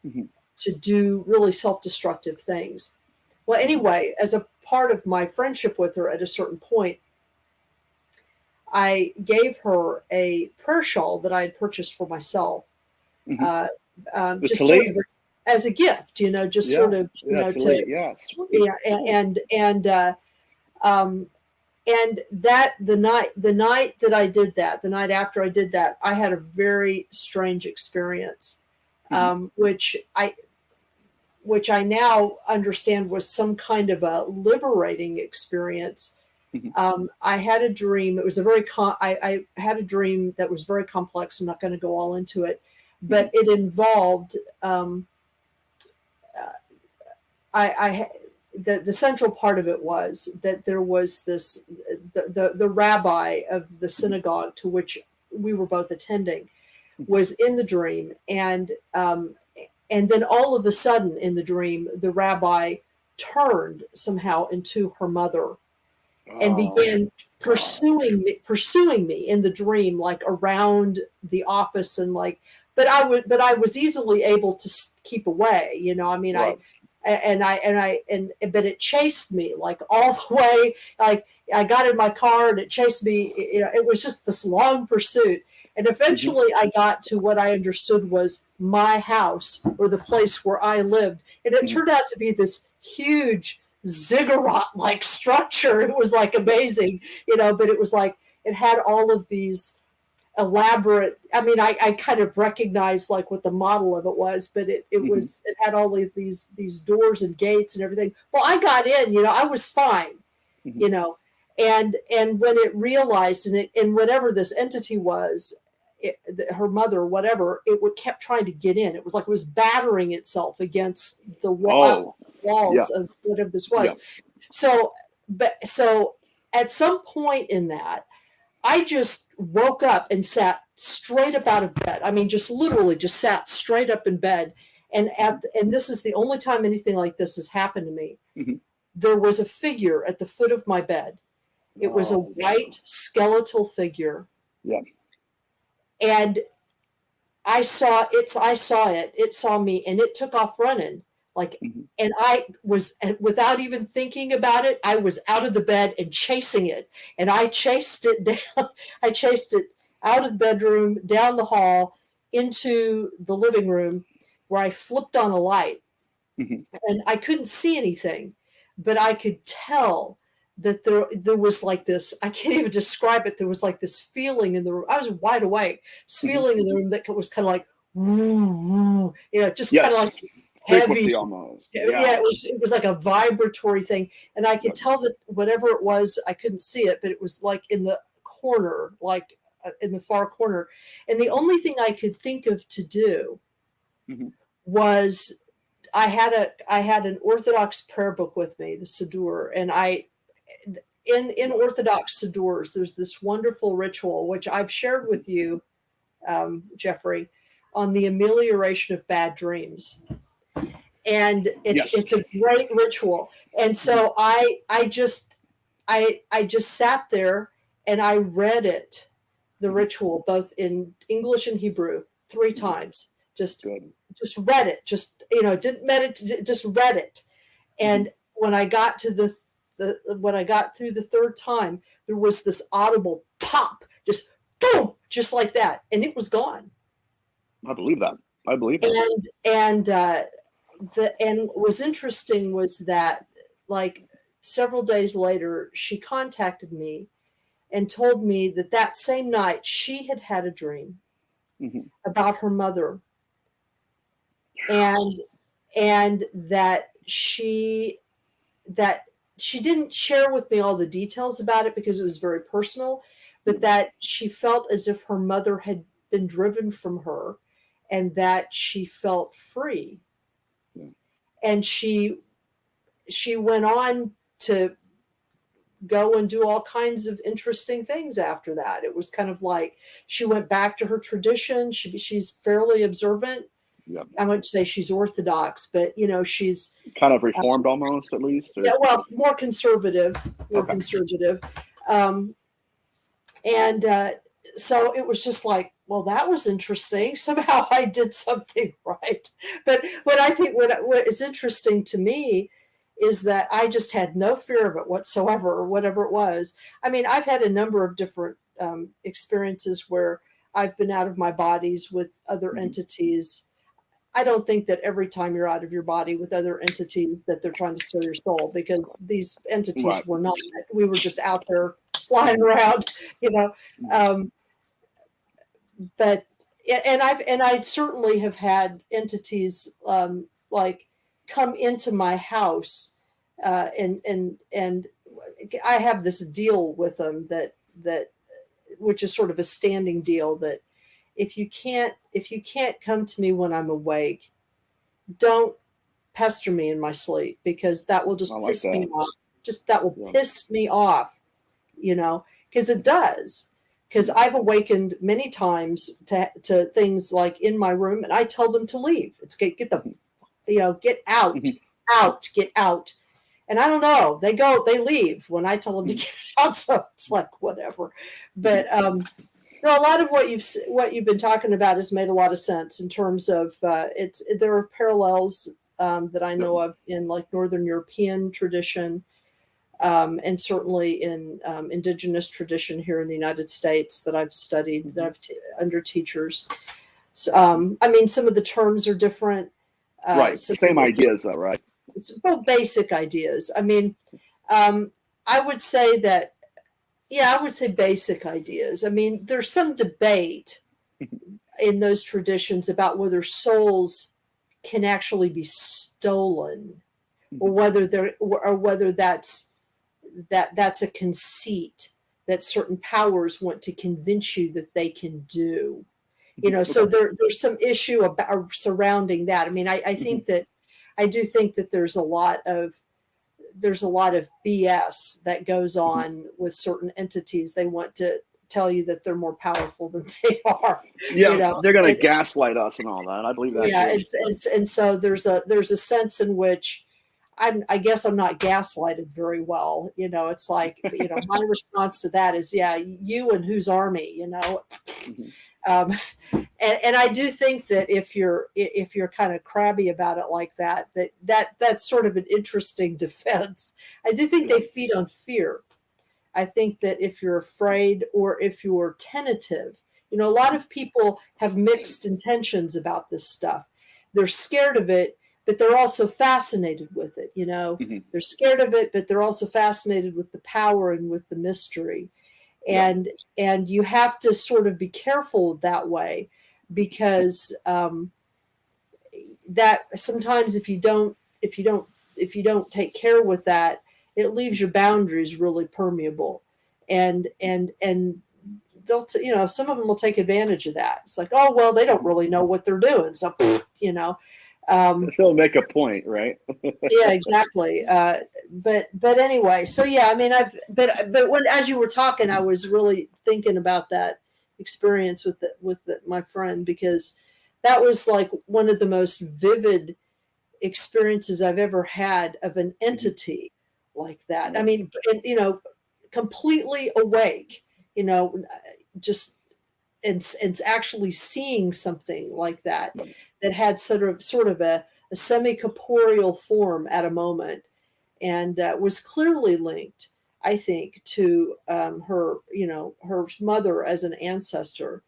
to do really self-destructive things. Well, anyway, as a part of my friendship with her, at a certain point, I gave her a prayer shawl that I had purchased for myself, just sort of as a gift, just sort of, and that the night that I did that, the night after I did that, I had a very strange experience, which I now understand was some kind of a liberating experience. I had a dream. It was I had a dream that was very complex. I'm not going to go all into it, but it involved the central part of it was that there was this the rabbi of the synagogue to which we were both attending was in the dream, and then all of a sudden in the dream the rabbi turned somehow into her mother and began pursuing me in the dream, like around the office, and like, but I was easily able to keep away, I mean, wow. But it chased me like all the way. Like I got in my car and it chased me. It was just this long pursuit. And eventually I got to what I understood was my house, or the place where I lived. And it turned out to be this huge ziggurat-like structure. It was like amazing, but it was like, it had all of these elaborate, I mean, I kind of recognized like what the model of it was, but it had all of these doors and gates and everything. Well, I got in, I was fine, and when it realized, and whatever this entity was, her mother, whatever, kept trying to get in. It was like it was battering itself against the walls of whatever this was. Yeah. So at some point in that, I just woke up and sat straight up out of bed. I mean, just literally just sat straight up in bed. And this is the only time anything like this has happened to me. Mm-hmm. There was a figure at the foot of my bed. It was a white skeletal figure. Yeah. And I saw it. It saw me, and it took off running. And I was, without even thinking about it, I was out of the bed and chasing it. And I chased it down. I chased it out of the bedroom, down the hall, into the living room, where I flipped on a light. And I couldn't see anything, but I could tell that there was like this, I can't even describe it. There was like this feeling in the room. I was wide awake. This feeling in the room that was kind of like, just kind of like heavy almost. Yeah, it was like a vibratory thing. And I could tell that whatever it was, I couldn't see it, but it was like in the corner, like in the far corner. And the only thing I could think of to do was I had an Orthodox prayer book with me, the Siddur, and in Orthodox Siddurs, there's this wonderful ritual, which I've shared with you, Jeffrey, on the amelioration of bad dreams. And it's a great ritual. And so I just sat there and I read it, the ritual, both in English and Hebrew, 3 times. Just read it. Didn't meditate, just read it. And when I got to when I got through the 3rd time, there was this audible pop, just boom, just like that, and it was gone. I believe that. And what was interesting was that, like, several days later, she contacted me and told me that same night she had had a dream about her mother, and that she didn't share with me all the details about it because it was very personal, but that she felt as if her mother had been driven from her and that she felt free. And she went on to go and do all kinds of interesting things after that. It was kind of like she went back to her tradition. She's fairly observant. Yep. I wouldn't say she's Orthodox, but she's kind of reformed almost, at least. Or? Yeah, well, more conservative. So it was just like, well, that was interesting. Somehow I did something right. But what is interesting to me is that I just had no fear of it whatsoever, or whatever it was. I mean, I've had a number of different experiences where I've been out of my bodies with other entities. I don't think that every time you're out of your body with other entities that they're trying to steal your soul, because these entities were not. We were just out there flying around, but I certainly have had entities like come into my house, and I have this deal with them that which is sort of a standing deal, that if you can't come to me when I'm awake, don't pester me in my sleep, because that will just piss me off. That will piss me off, because it does. Because I've awakened many times to things like in my room, and I tell them to leave. It's get out, get out. And I don't know, they leave when I tell them to get out. So it's like, whatever. But, a lot of what you've been talking about has made a lot of sense in terms of there are parallels that I know of in like Northern European tradition, and certainly in indigenous tradition here in the United States that I've studied, that I've under teachers. So, I mean, some of the terms are different. Right. Same ideas, though, right? Well, basic ideas. I mean, I would say that. Yeah, I would say basic ideas. I mean, there's some debate in those traditions about whether souls can actually be stolen, or whether that's a conceit that certain powers want to convince you that they can do. So there's some issue about surrounding that. I mean, I do think that there's a lot of BS that goes on with certain entities. They want to tell you that they're more powerful than they are. Yeah, you know, they're going to gaslight us and all that. I believe that. Yeah, too. and so there's a sense in which I guess I'm not gaslighted very well. It's like, my response to that is, yeah, you and whose army, Mhm. And I do think that if you're kind of crabby about it like that's sort of an interesting defense. I do think they feed on fear. I think that if you're afraid or if you're tentative, a lot of people have mixed intentions about this stuff. They're scared of it, but they're also fascinated with it. Mhm. They're scared of it, but they're also fascinated with the power and with the mystery. And you have to sort of be careful that way, because that sometimes if you don't take care with that, it leaves your boundaries really permeable, and some of them will take advantage of that. It's like, oh well, they don't really know what they're doing, so They'll make a point, right? yeah, exactly. But anyway, so yeah, I mean, but when as you were talking, I was really thinking about that experience with my friend, because that was like one of the most vivid experiences I've ever had of an entity like that. I mean, completely awake, just and actually seeing something like that had sort of a semi-corporeal form at a moment, and was clearly linked, I think, to her mother as an ancestor.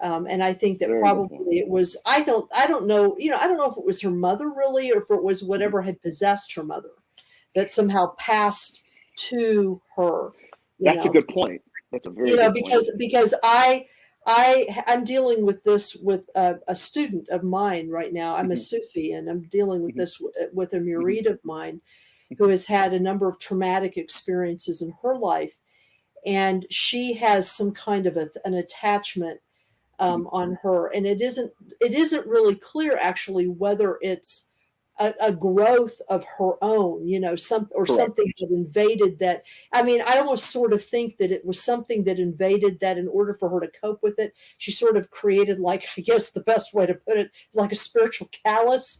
And I think that probably it was, I don't know, I don't know if it was her mother really, or if it was whatever had possessed her mother that somehow passed to her. That's a good point. That's a very good point. Because I'm dealing with this with a student of mine right now. I'm a Sufi, and I'm dealing with this with a murid of mine who has had a number of traumatic experiences in her life, and she has some kind of an attachment on her, and it isn't really clear actually whether it's a growth of her own, something that invaded that. I mean, I almost sort of think that it was something that invaded that in order for her to cope with it. She sort of created, like, I guess the best way to put it is like a spiritual callus,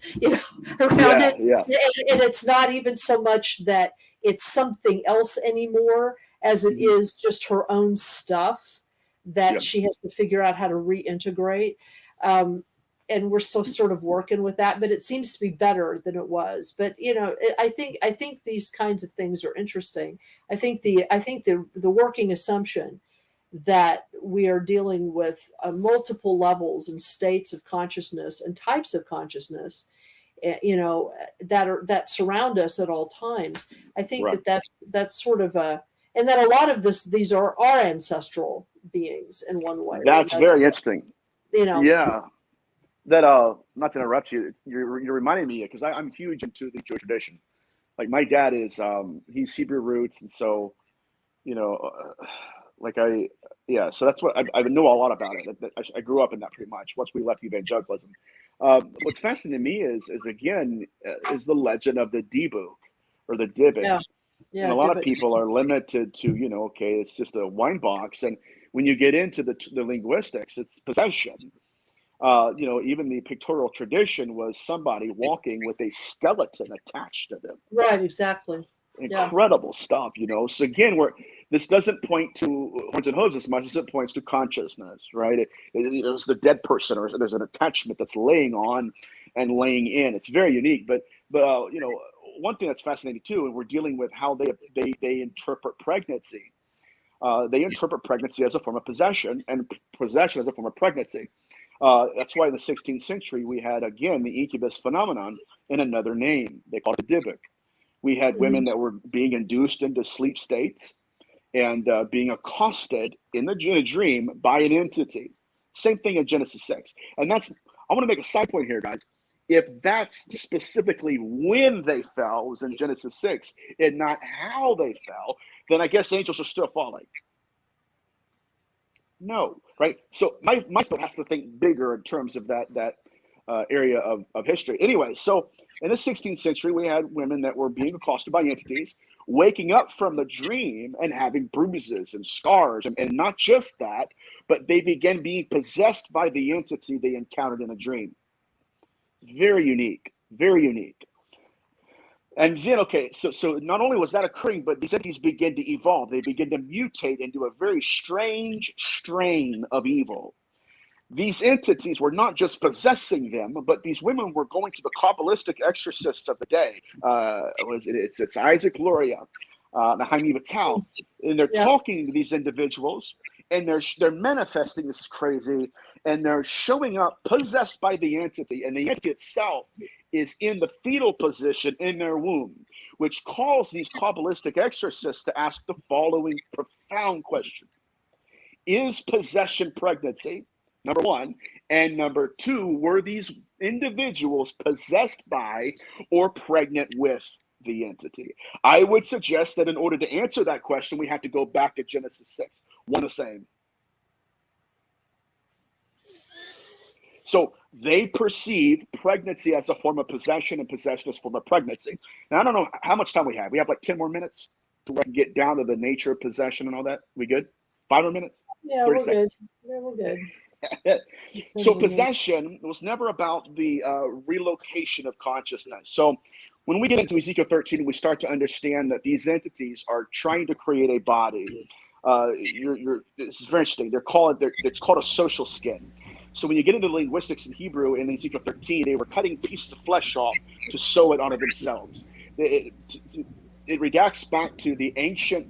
around it. Yeah. And it's not even so much that it's something else anymore as it is just her own stuff that she has to figure out how to reintegrate. And we're still sort of working with that, but it seems to be better than it was. But I think these kinds of things are interesting. I think the working assumption that we are dealing with multiple levels and states of consciousness and types of consciousness, that surround us at all times. I think that's sort of and that a lot of these are our ancestral beings in one way. That's very interesting. Yeah. That not to interrupt you, you're reminding me, because I'm huge into the Jewish tradition. Like, my dad is he's Hebrew roots, and so so that's what I know a lot about it. I grew up in that pretty much once we left evangelicalism. What's fascinating to me is the legend of the Dibuk or the Dybbuk. Yeah, and a lot of people are limited to it's just a wine box, and when you get into the linguistics, it's possession. Even the pictorial tradition was somebody walking with a skeleton attached to them. Right, exactly. Incredible stuff, So again, this doesn't point to horns and hooves as much as it points to consciousness, right? It's the dead person, or there's an attachment that's laying on and laying in. It's very unique, but one thing that's fascinating too, and we're dealing with how they interpret pregnancy. They interpret pregnancy as a form of possession, and possession as a form of pregnancy. That's why in the 16th century we had, again, the incubus phenomenon in another name. They called it Dybbuk. We had women that were being induced into sleep states and being accosted in a dream by an entity. Same thing in Genesis 6. And I want to make a side point here, guys. If that's specifically when they fell, was in Genesis 6, and not how they fell, then I guess angels are still falling. No, right? So my foot has to think bigger in terms of that area of history. Anyway, so in the 16th century, we had women that were being accosted by entities, waking up from the dream and having bruises and scars. And not just that, but they began being possessed by the entity they encountered in a dream. Very unique, very unique. And then, okay, so not only was that occurring, but these entities begin to evolve. They begin to mutate into a very strange strain of evil. These entities were not just possessing them, but these women were going to the Kabbalistic exorcists of the day. It's Isaac Luria, Nathaniel Gillis, and they're talking to these individuals, and they're manifesting this crazy, and they're showing up possessed by the entity, and the entity itself is in the fetal position in their womb, which calls these Kabbalistic exorcists to ask the following profound question: is possession pregnancy? Number one. And number two, were these individuals possessed by or pregnant with the entity? I would suggest that in order to answer that question, we have to go back to Genesis 6. One the same. So they perceive pregnancy as a form of possession and possession as a form of pregnancy. Now, I don't know how much time we have. We have like 10 more minutes to get down to the nature of possession and all that. We good? 5 more minutes? Yeah, we're good. Yeah, we're good. So possession was never about the relocation of consciousness. So when we get into Ezekiel 13, we start to understand that these entities are trying to create a body. This is very interesting. It's called a social skin. So when you get into linguistics in Hebrew in Ezekiel 13, they were cutting pieces of flesh off to sew it onto themselves. It redacts back to the ancient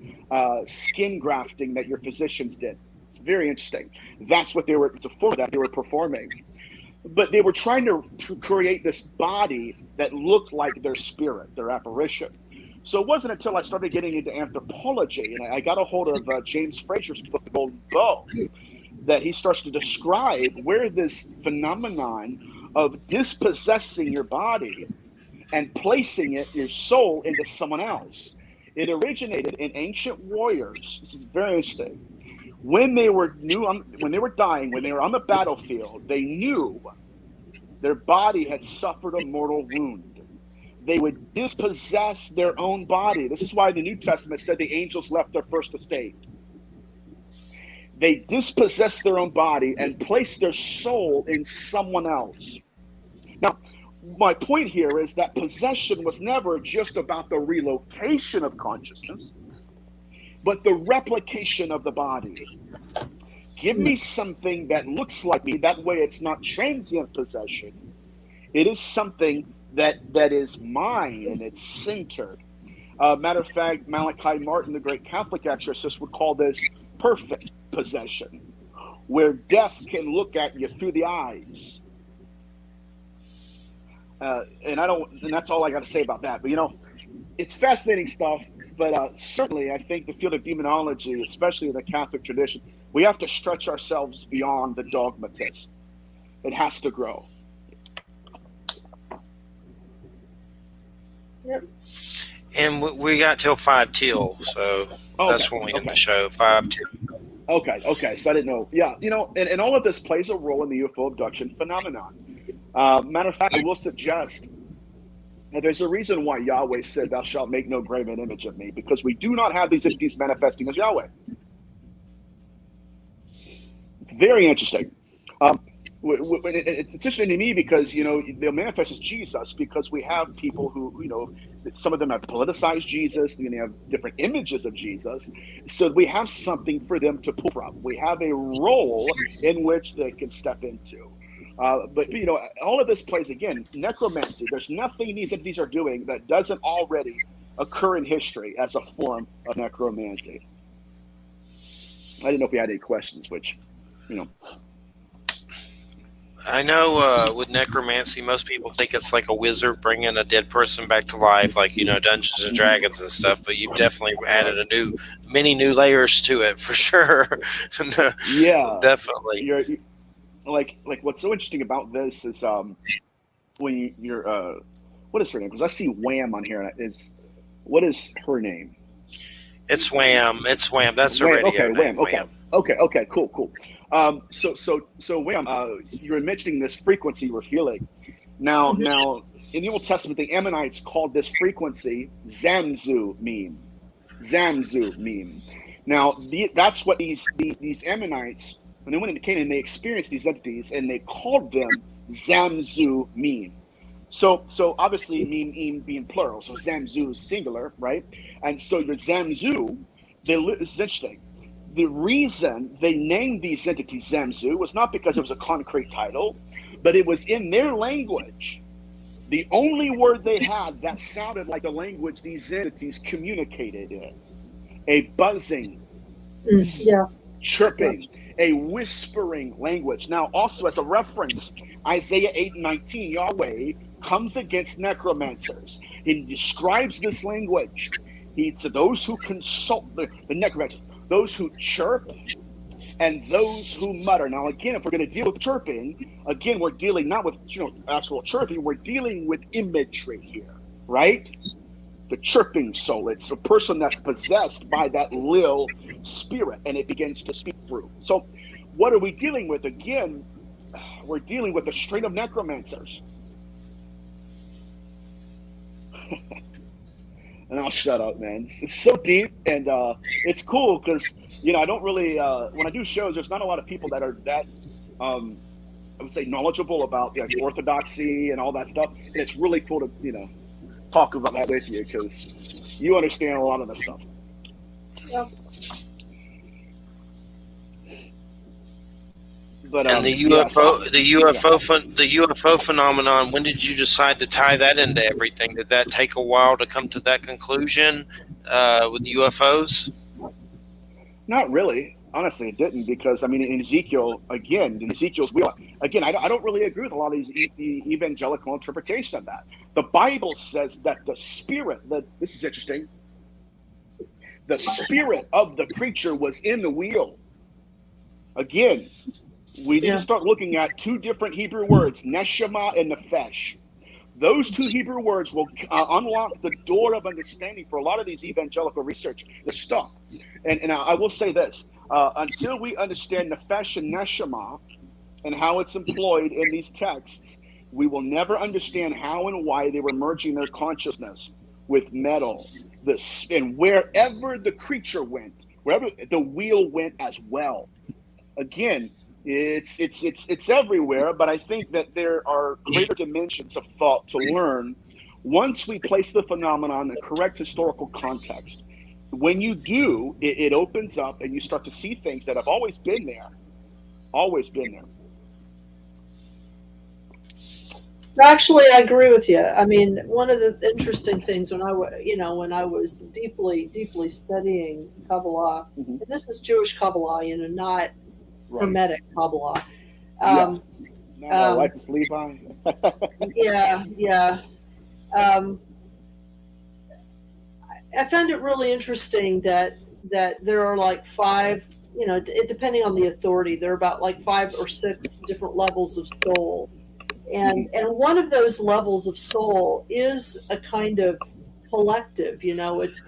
skin grafting that your physicians did. It's very interesting. That's what it's a form that they were performing. But they were trying to create this body that looked like their spirit, their apparition. So it wasn't until I started getting into anthropology and I got a hold of James Frazier's book, The Golden Bow, that he starts to describe where this phenomenon of dispossessing your body and placing your soul into someone else. It originated in ancient warriors. This is very interesting. When they were dying, when they were on the battlefield, they knew their body had suffered a mortal wound. They would dispossess their own body. This is why the New Testament said the angels left their first estate. They dispossessed their own body and placed their soul in someone else. Now, my point here is that possession was never just about the relocation of consciousness, but the replication of the body. Give me something that looks like me. That way it's not transient possession. It is something that is mine and it's centered. Matter of fact, Malachi Martin, the great Catholic exorcist, would call this perfect possession, where death can look at you through the eyes. And that's all I got to say about that. But it's fascinating stuff. But certainly, I think the field of demonology, especially in the Catholic tradition, we have to stretch ourselves beyond the dogmatism. It has to grow. Yep. And we got till 5 till, so that's when we end the show. 5 till. Okay. So I didn't know. Yeah, and all of this plays a role in the UFO abduction phenomenon. Matter of fact, I will suggest that there's a reason why Yahweh said, "Thou shalt make no graven image of me," because we do not have these entities manifesting as Yahweh. Very interesting. It's interesting to me because they'll manifest as Jesus because we have people who some of them have politicized Jesus and they have different images of Jesus, so we have something for them to pull from. We have a role in which they can step into. But all of this plays again necromancy. There's nothing these entities are doing that doesn't already occur in history as a form of necromancy. I didn't know if we had any questions, which I know with necromancy, most people think it's like a wizard bringing a dead person back to life, like Dungeons and Dragons and stuff. But you've definitely added many new layers to it for sure. Yeah, definitely. You're like what's so interesting about this is when you're what is her name? Because I see Wham on here. What is her name? It's Wham. It's Wham. That's her radio name. Wham. Okay. Cool. So Wham, you were mentioning this frequency you were feeling. Now, in the Old Testament, the Ammonites called this frequency Zamzu meme. Zamzu mean. Now, that's what these Ammonites, when they went into Canaan, they experienced these entities, and they called them Zamzu mean. So obviously mean being plural, so Zamzu is singular, right? And so your Zamzu, this is interesting. The reason they named these entities Zamzu was not because it was a concrete title, but it was in their language. The only word they had that sounded like the language these entities communicated in. A buzzing, chirping, a whispering language. Now, also as a reference, Isaiah 8:19, Yahweh comes against necromancers. He describes this language. He said, those who consult the necromancers, those who chirp and those who mutter. Now, again, if we're going to deal with chirping, again, we're dealing not with actual chirping, we're dealing with imagery here, right? The chirping soul. It's a person that's possessed by that lil spirit, and it begins to speak through. So what are we dealing with? Again, we're dealing with a string of necromancers. And I'll shut up, man. It's so deep, and it's cool because, I don't really, when I do shows, there's not a lot of people that are that, I would say, knowledgeable about orthodoxy and all that stuff. And it's really cool to, talk about that with you because you understand a lot of this stuff. Yeah. But and the UFO phenomenon. When did you decide to tie that into everything? Did that take a while to come to that conclusion with UFOs? Not really. Honestly, it didn't, because in Ezekiel, Ezekiel's wheel. Again, I don't really agree with a lot of these evangelical interpretation of that. The Bible says that the spirit, this is interesting, the spirit of the creature was in the wheel. Again, we need to start looking at two different Hebrew words, neshama and nefesh. Those two Hebrew words will unlock the door of understanding for a lot of these evangelical research. The stuff. And I will say this. Until we understand nefesh and neshama and how it's employed in these texts, we will never understand how and why they were merging their consciousness with metal. And wherever the creature went, wherever the wheel went as well. Again, it's everywhere, but I think that there are greater dimensions of thought to learn once we place the phenomenon in the correct historical context. When you do, it opens up and you start to see things that have always been there. Actually, I agree with you. One of the interesting things when I was deeply studying Kabbalah, and this is Jewish Kabbalah, not Hermetic Kabbalah. Life is Levi. Yeah. I found it really interesting that there are like 5, depending on the authority, there are about like 5 or 6 different levels of soul. And one of those levels of soul is a kind of collective, it's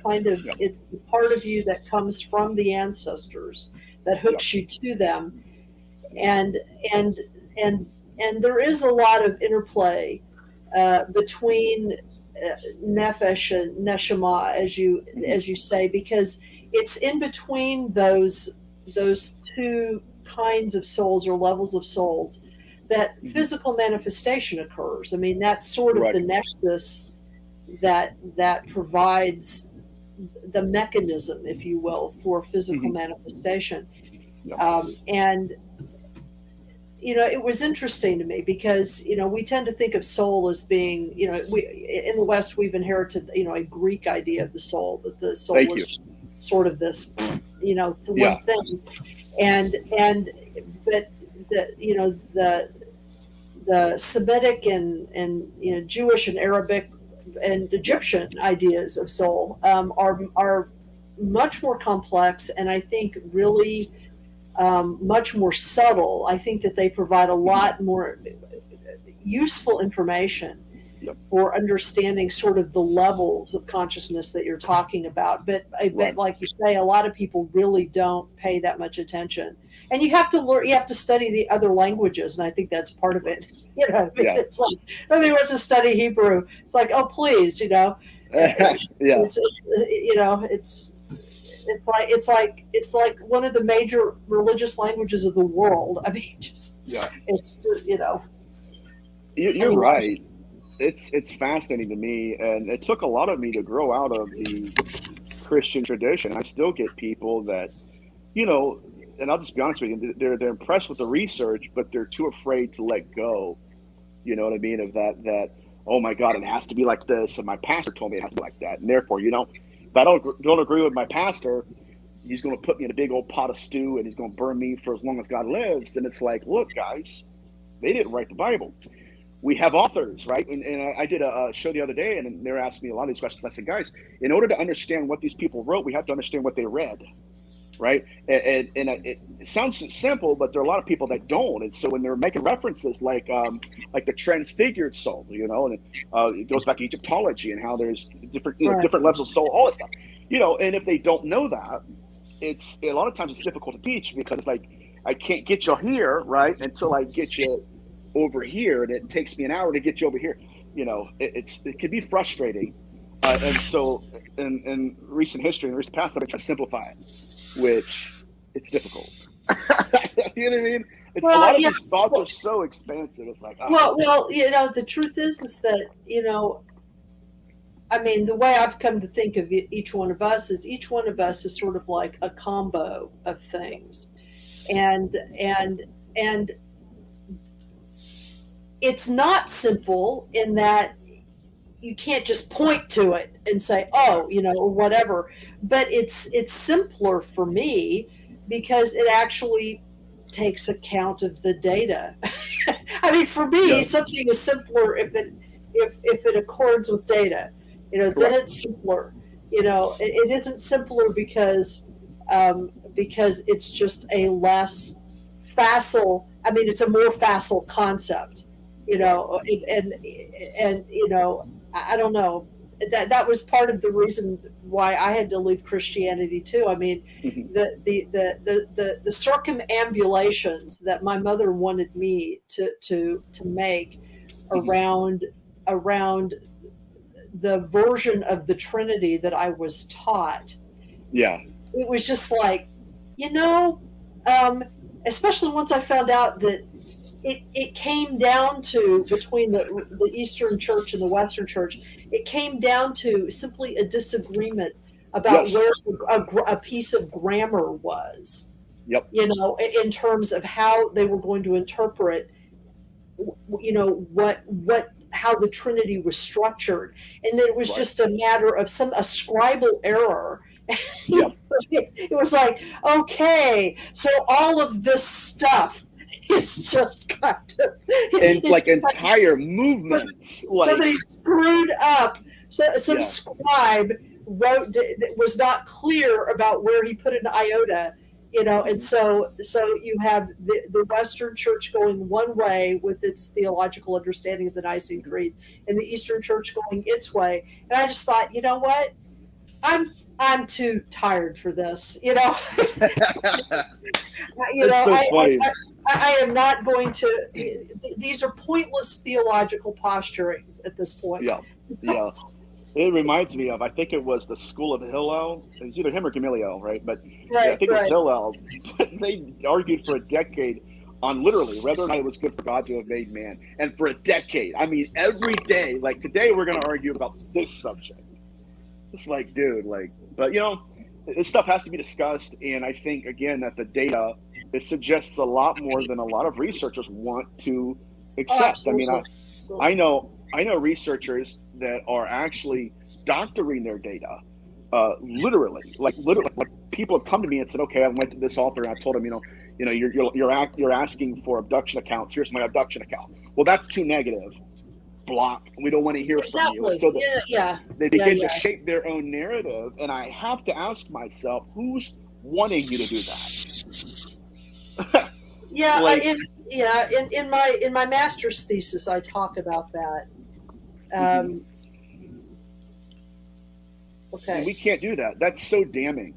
the part of you that comes from the ancestors that hooks you to them. And there is a lot of interplay between nefesh and neshama, as you say, because it's in between those two kinds of souls or levels of souls that physical manifestation occurs. That's sort of the nexus that provides the mechanism, if you will, for physical manifestation. And it was interesting to me because we tend to think of soul as being, we in the West we've inherited a Greek idea of the soul, that the soul is sort of this one thing, but the Semitic and Jewish and Arabic and Egyptian ideas of soul are much more complex, and I think really much more subtle. I think that they provide a lot more useful information for understanding sort of the levels of consciousness that you're talking about. But like you say, a lot of people really don't pay that much attention. And you have to learn. You have to study the other languages, and I think that's part of it. It's like nobody wants to study Hebrew. It's like, oh, please, It's It's like one of the major religious languages of the world. I mean, it's You're anyway. right. It's fascinating to me, and it took a lot of me to grow out of the Christian tradition. I still get people that, and I'll just be honest with you, they're impressed with the research, but they're too afraid to let go. You know what I mean? Of that, oh my God, it has to be like this, and my pastor told me it has to be like that, and therefore, if I don't agree with my pastor, he's going to put me in a big old pot of stew, and he's going to burn me for as long as God lives. And it's like, look, guys, they didn't write the Bible. We have authors, right? And I did a show the other day, and they were asking me a lot of these questions. I said, guys, in order to understand what these people wrote, we have to understand what they read, right? And it sounds simple, but there are a lot of people that don't. And so when they're making references like the transfigured soul, and it goes back to Egyptology and how there's different different levels of soul, all that stuff, and if they don't know that, it's a lot of times it's difficult to teach, because it's like, I can't get you here, right, until I get you over here, and it takes me an hour to get you over here. It can be frustrating, and so in recent history, in recent past, I've been trying to simplify it, which it's difficult. You know what I mean? A lot of these thoughts are so expansive. It's like, the truth is that I mean, the way I've come to think of each one of us is sort of like a combo of things, and it's not simple in that you can't just point to it and say, oh, or whatever. But it's simpler for me because it actually takes account of the data. I mean, for me, something is simpler if it accords with data. Then it's simpler. It isn't simpler because it's just a less facile. I mean, it's a more facile concept. And I don't know, that was part of the reason why I had to leave Christianity too. I mean, the circumambulations that my mother wanted me to make around the version of the Trinity that I was taught. Yeah. It was just like, especially once I found out that it came down to, between the Eastern Church and the Western Church, it came down to simply a disagreement about where a piece of grammar was. Yep. In terms of how they were going to interpret, how the Trinity was structured, and then it was just a matter of a scribal error. Yep. It was like, okay, so all of this stuff. It's just kind of, and like entire movements. Somebody screwed up. Some scribe was not clear about where he put an iota, and so you have the Western Church going one way with its theological understanding of the Nicene Creed, and the Eastern Church going its way. And I just thought, you know what? I'm too tired for this. It's so funny. I am not going to. These are pointless theological posturings at this point. Yeah. It reminds me of, I think it was the School of Hillel. It was either him or Gamaliel, right? But I think it was Hillel. They argued for a decade on literally whether or not it was good for God to have made man. And for a decade, I mean, every day, like today, we're going to argue about this subject. It's like, dude, but this stuff has to be discussed. And I think, again, that the data, it suggests a lot more than a lot of researchers want to accept. I mean, I know researchers that are actually doctoring their data, literally. Like people have come to me and said, okay, I went to this author and I told him, you're asking for abduction accounts. Here's my abduction account. Well, that's too negative. Block. We don't want to hear from you. So they begin to shape their own narrative, and I have to ask myself, who's wanting you to do that? In my master's thesis, I talk about that. Okay. And we can't do that. That's so damning.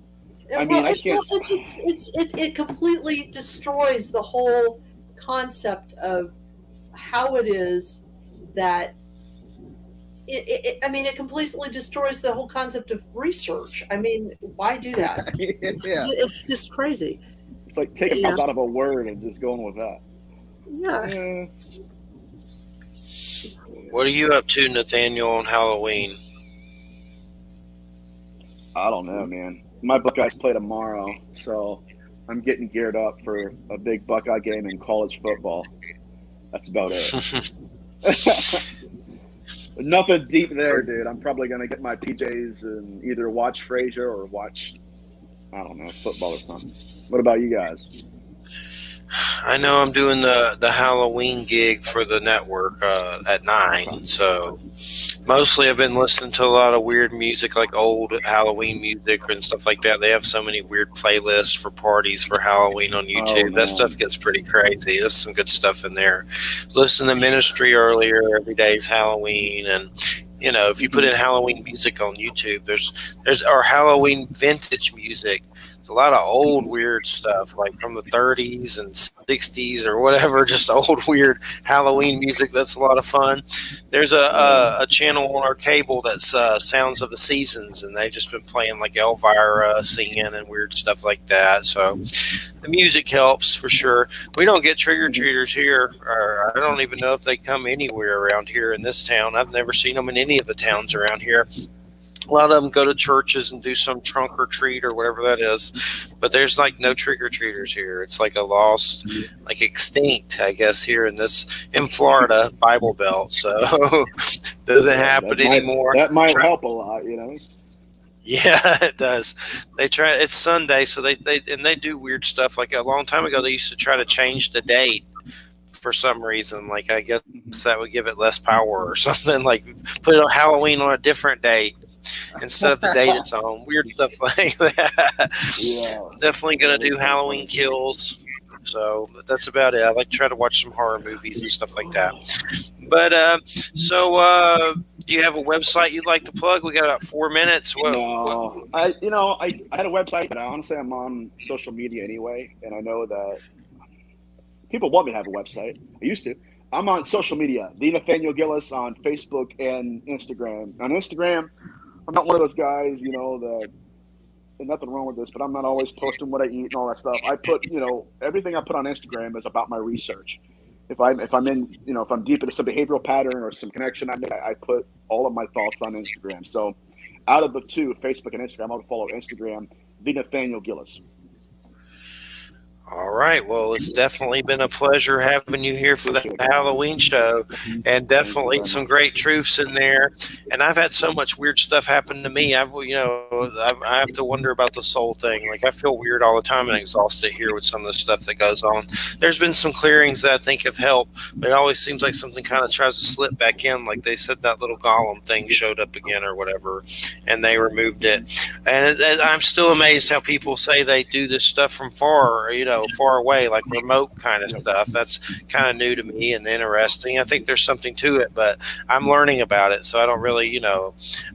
I mean, I can't. It completely destroys the whole concept of how it is that I mean, it completely destroys the whole concept of research. I mean, why do that? Yeah. It's just crazy. It's like taking Yeah. parts out of a word and just going with that. Yeah. What are you up to, Nathaniel, on Halloween? I don't know, man. My Buckeyes play tomorrow, so I'm getting geared up for a big Buckeye game in college football. That's about it. Nothing deep there, dude. I'm probably gonna get my PJs and either watch Frasier or watch, I don't know, football or something. What about you guys? I know I'm doing the Halloween gig for the network at 9, so mostly I've been listening to a lot of weird music, like old Halloween music and stuff like that. They have so many weird playlists for parties for Halloween on YouTube. Oh, that stuff gets pretty crazy. There's some good stuff in there. Listen to Ministry earlier. Every day's Halloween, and if you put in Halloween music on YouTube, there's our Halloween vintage music. There's a lot of old weird stuff, like from the 30s and 60s or whatever, just old weird Halloween music. That's a lot of fun. There's a channel on our cable that's Sounds of the Seasons, and they've just been playing like Elvira singing and weird stuff like that. So the music helps for sure. We don't get trick-or-treaters here, or I don't even know if they come anywhere around here in this town. I've never seen them in any of the towns around here. A lot of them go to churches and do some trunk or treat or whatever that is, but there's like no trick-or-treaters here. It's like a lost, like extinct, I guess, here in Florida Bible Belt. So doesn't happen anymore. That might help a lot, Yeah, it does. They try. It's Sunday, so they do weird stuff. Like a long time ago, they used to try to change the date for some reason. Like I guess that would give it less power or something. Like put it on Halloween on a different date instead of the date it's on. Weird stuff like that. Yeah. Definitely gonna do Halloween Kills. So that's about it. I like to try to watch some horror movies and stuff like that. But do you have a website you'd like to plug? We got about 4 minutes. I had a website, but honestly, I'm on social media anyway, and I know that people want me to have a website. I used to. I'm on social media, the Nathaniel Gillis on Facebook and Instagram. On Instagram, I'm not one of those guys, that. And nothing wrong with this, but I'm not always posting what I eat and all that stuff. I put, everything I put on Instagram is about my research. If I'm deep into some behavioral pattern or some connection I put all of my thoughts on Instagram. So out of the two, Facebook and Instagram, I'll follow Instagram, the Nathaniel Gillis. All right. Well, it's definitely been a pleasure having you here for the Halloween show, and definitely some great truths in there. And I've had so much weird stuff happen to me. I have to wonder about the soul thing. Like I feel weird all the time and exhausted here with some of the stuff that goes on. There's been some clearings that I think have helped, but it always seems like something kind of tries to slip back in. Like they said that little golem thing showed up again or whatever, and they removed it. And I'm still amazed how people say they do this stuff from far away, like remote kind of stuff. That's kind of new to me and interesting. I think there's something to it, but I'm learning about it, so I don't really,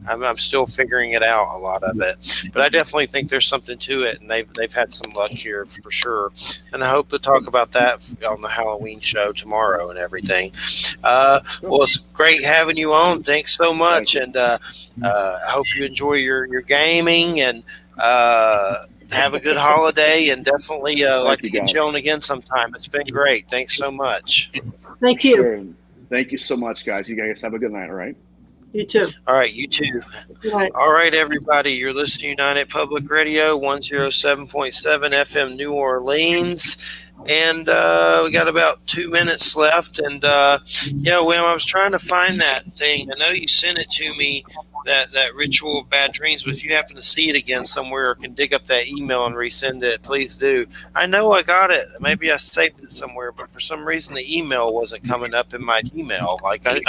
I'm still figuring it out, a lot of it. But I definitely think there's something to it, and they've had some luck here for sure. And I hope to talk about that on the Halloween show tomorrow and everything. Well, it's great having you on. Thanks so much, and I hope you enjoy your gaming and. Have a good holiday, and definitely like to get you on again sometime. It's been great. Thanks so much. Thank you. Sure. Thank you so much, guys. You guys have a good night, all right? You too. All right, you too. Right. All right, everybody. You're listening to United Public Radio, 107.7 FM New Orleans. And we got about 2 minutes left. And, William, I was trying to find that thing. I know you sent it to me, that ritual of bad dreams, but if you happen to see it again somewhere or can dig up that email and resend it, please do. I know I got it. Maybe I saved it somewhere, but for some reason the email wasn't coming up in my email. Like I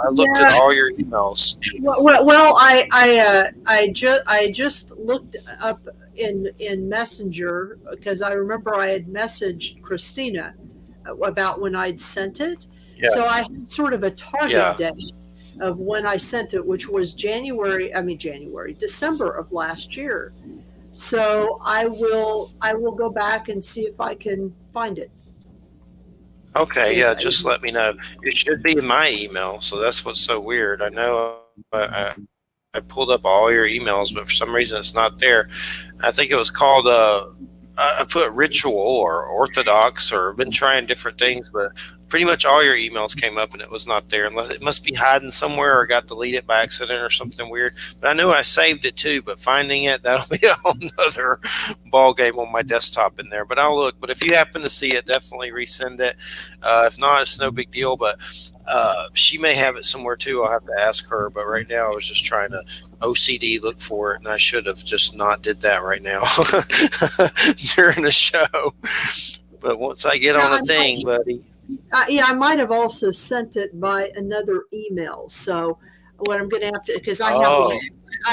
looked at all your emails. Well, I just looked up in Messenger because I remember I had messaged Christina about when I'd sent it. Yeah. So I had sort of a target date of when I sent it, which was December of last year. So I will go back and see if I can find it. Okay, just let me know. It should be in my email, so that's what's so weird. I know I pulled up all your emails, but for some reason it's not there. I think it was called I put ritual or orthodox, or been trying different things, but pretty much all your emails came up and it was not there, unless it must be hiding somewhere or got deleted by accident or something weird. But I knew I saved it too, but finding it, that'll be a whole nother ball game on my desktop in there. But I'll look. But if you happen to see it, definitely resend it. If not, it's no big deal. But she may have it somewhere too. I'll have to ask her. But right now, I was just trying to OCD look for it, and I should have just not did that right now during the show. But once I get on the thing, buddy. I might have also sent it by another email. So what I'm going to have to, because I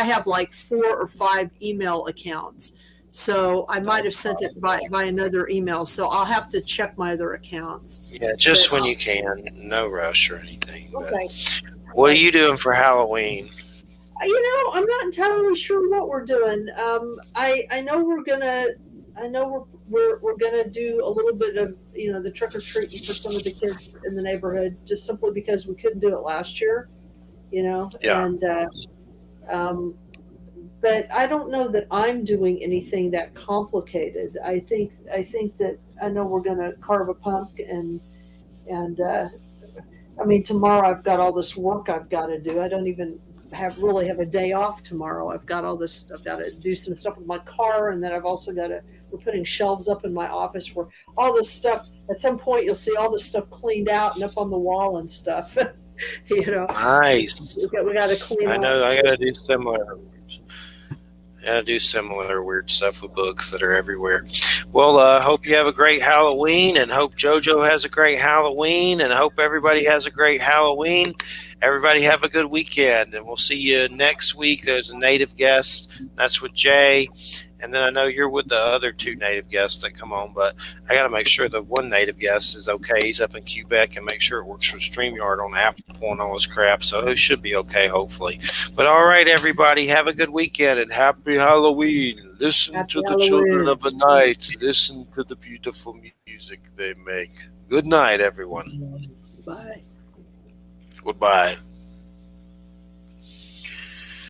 have like 4 or 5 email accounts. So I might have sent it by another email. So I'll have to check my other accounts. Yeah, just when you can. No rush or anything. Okay. What are you doing for Halloween? I'm not entirely sure what we're doing. I know we're gonna do a little bit of the trick or treating for some of the kids in the neighborhood, just simply because we couldn't do it last year. Yeah. And but I don't know that I'm doing anything that complicated. I think that I know we're gonna carve a pumpkin and tomorrow I've got all this work I've got to do. I don't even really have a day off tomorrow. I've got all this. I've got to do some stuff with my car, and then I've also got to. We're putting shelves up in my office where all this stuff. At some point, you'll see all this stuff cleaned out and up on the wall and stuff. Nice. We got to clean. I know. I got to do similar. Weird stuff with books that are everywhere. Well, hope you have a great Halloween, and hope JoJo has a great Halloween, and hope everybody has a great Halloween. Everybody have a good weekend, and we'll see you next week. There's a native guest. That's with Jay. And then I know you're with the other 2 native guests that come on, but I got to make sure the one native guest is okay. He's up in Quebec, and make sure it works with StreamYard on Apple and all this crap. So it should be okay, hopefully. But all right, everybody, have a good weekend and happy Halloween. Listen to the children of the night. Listen to the beautiful music they make. Good night, everyone. Bye. Goodbye.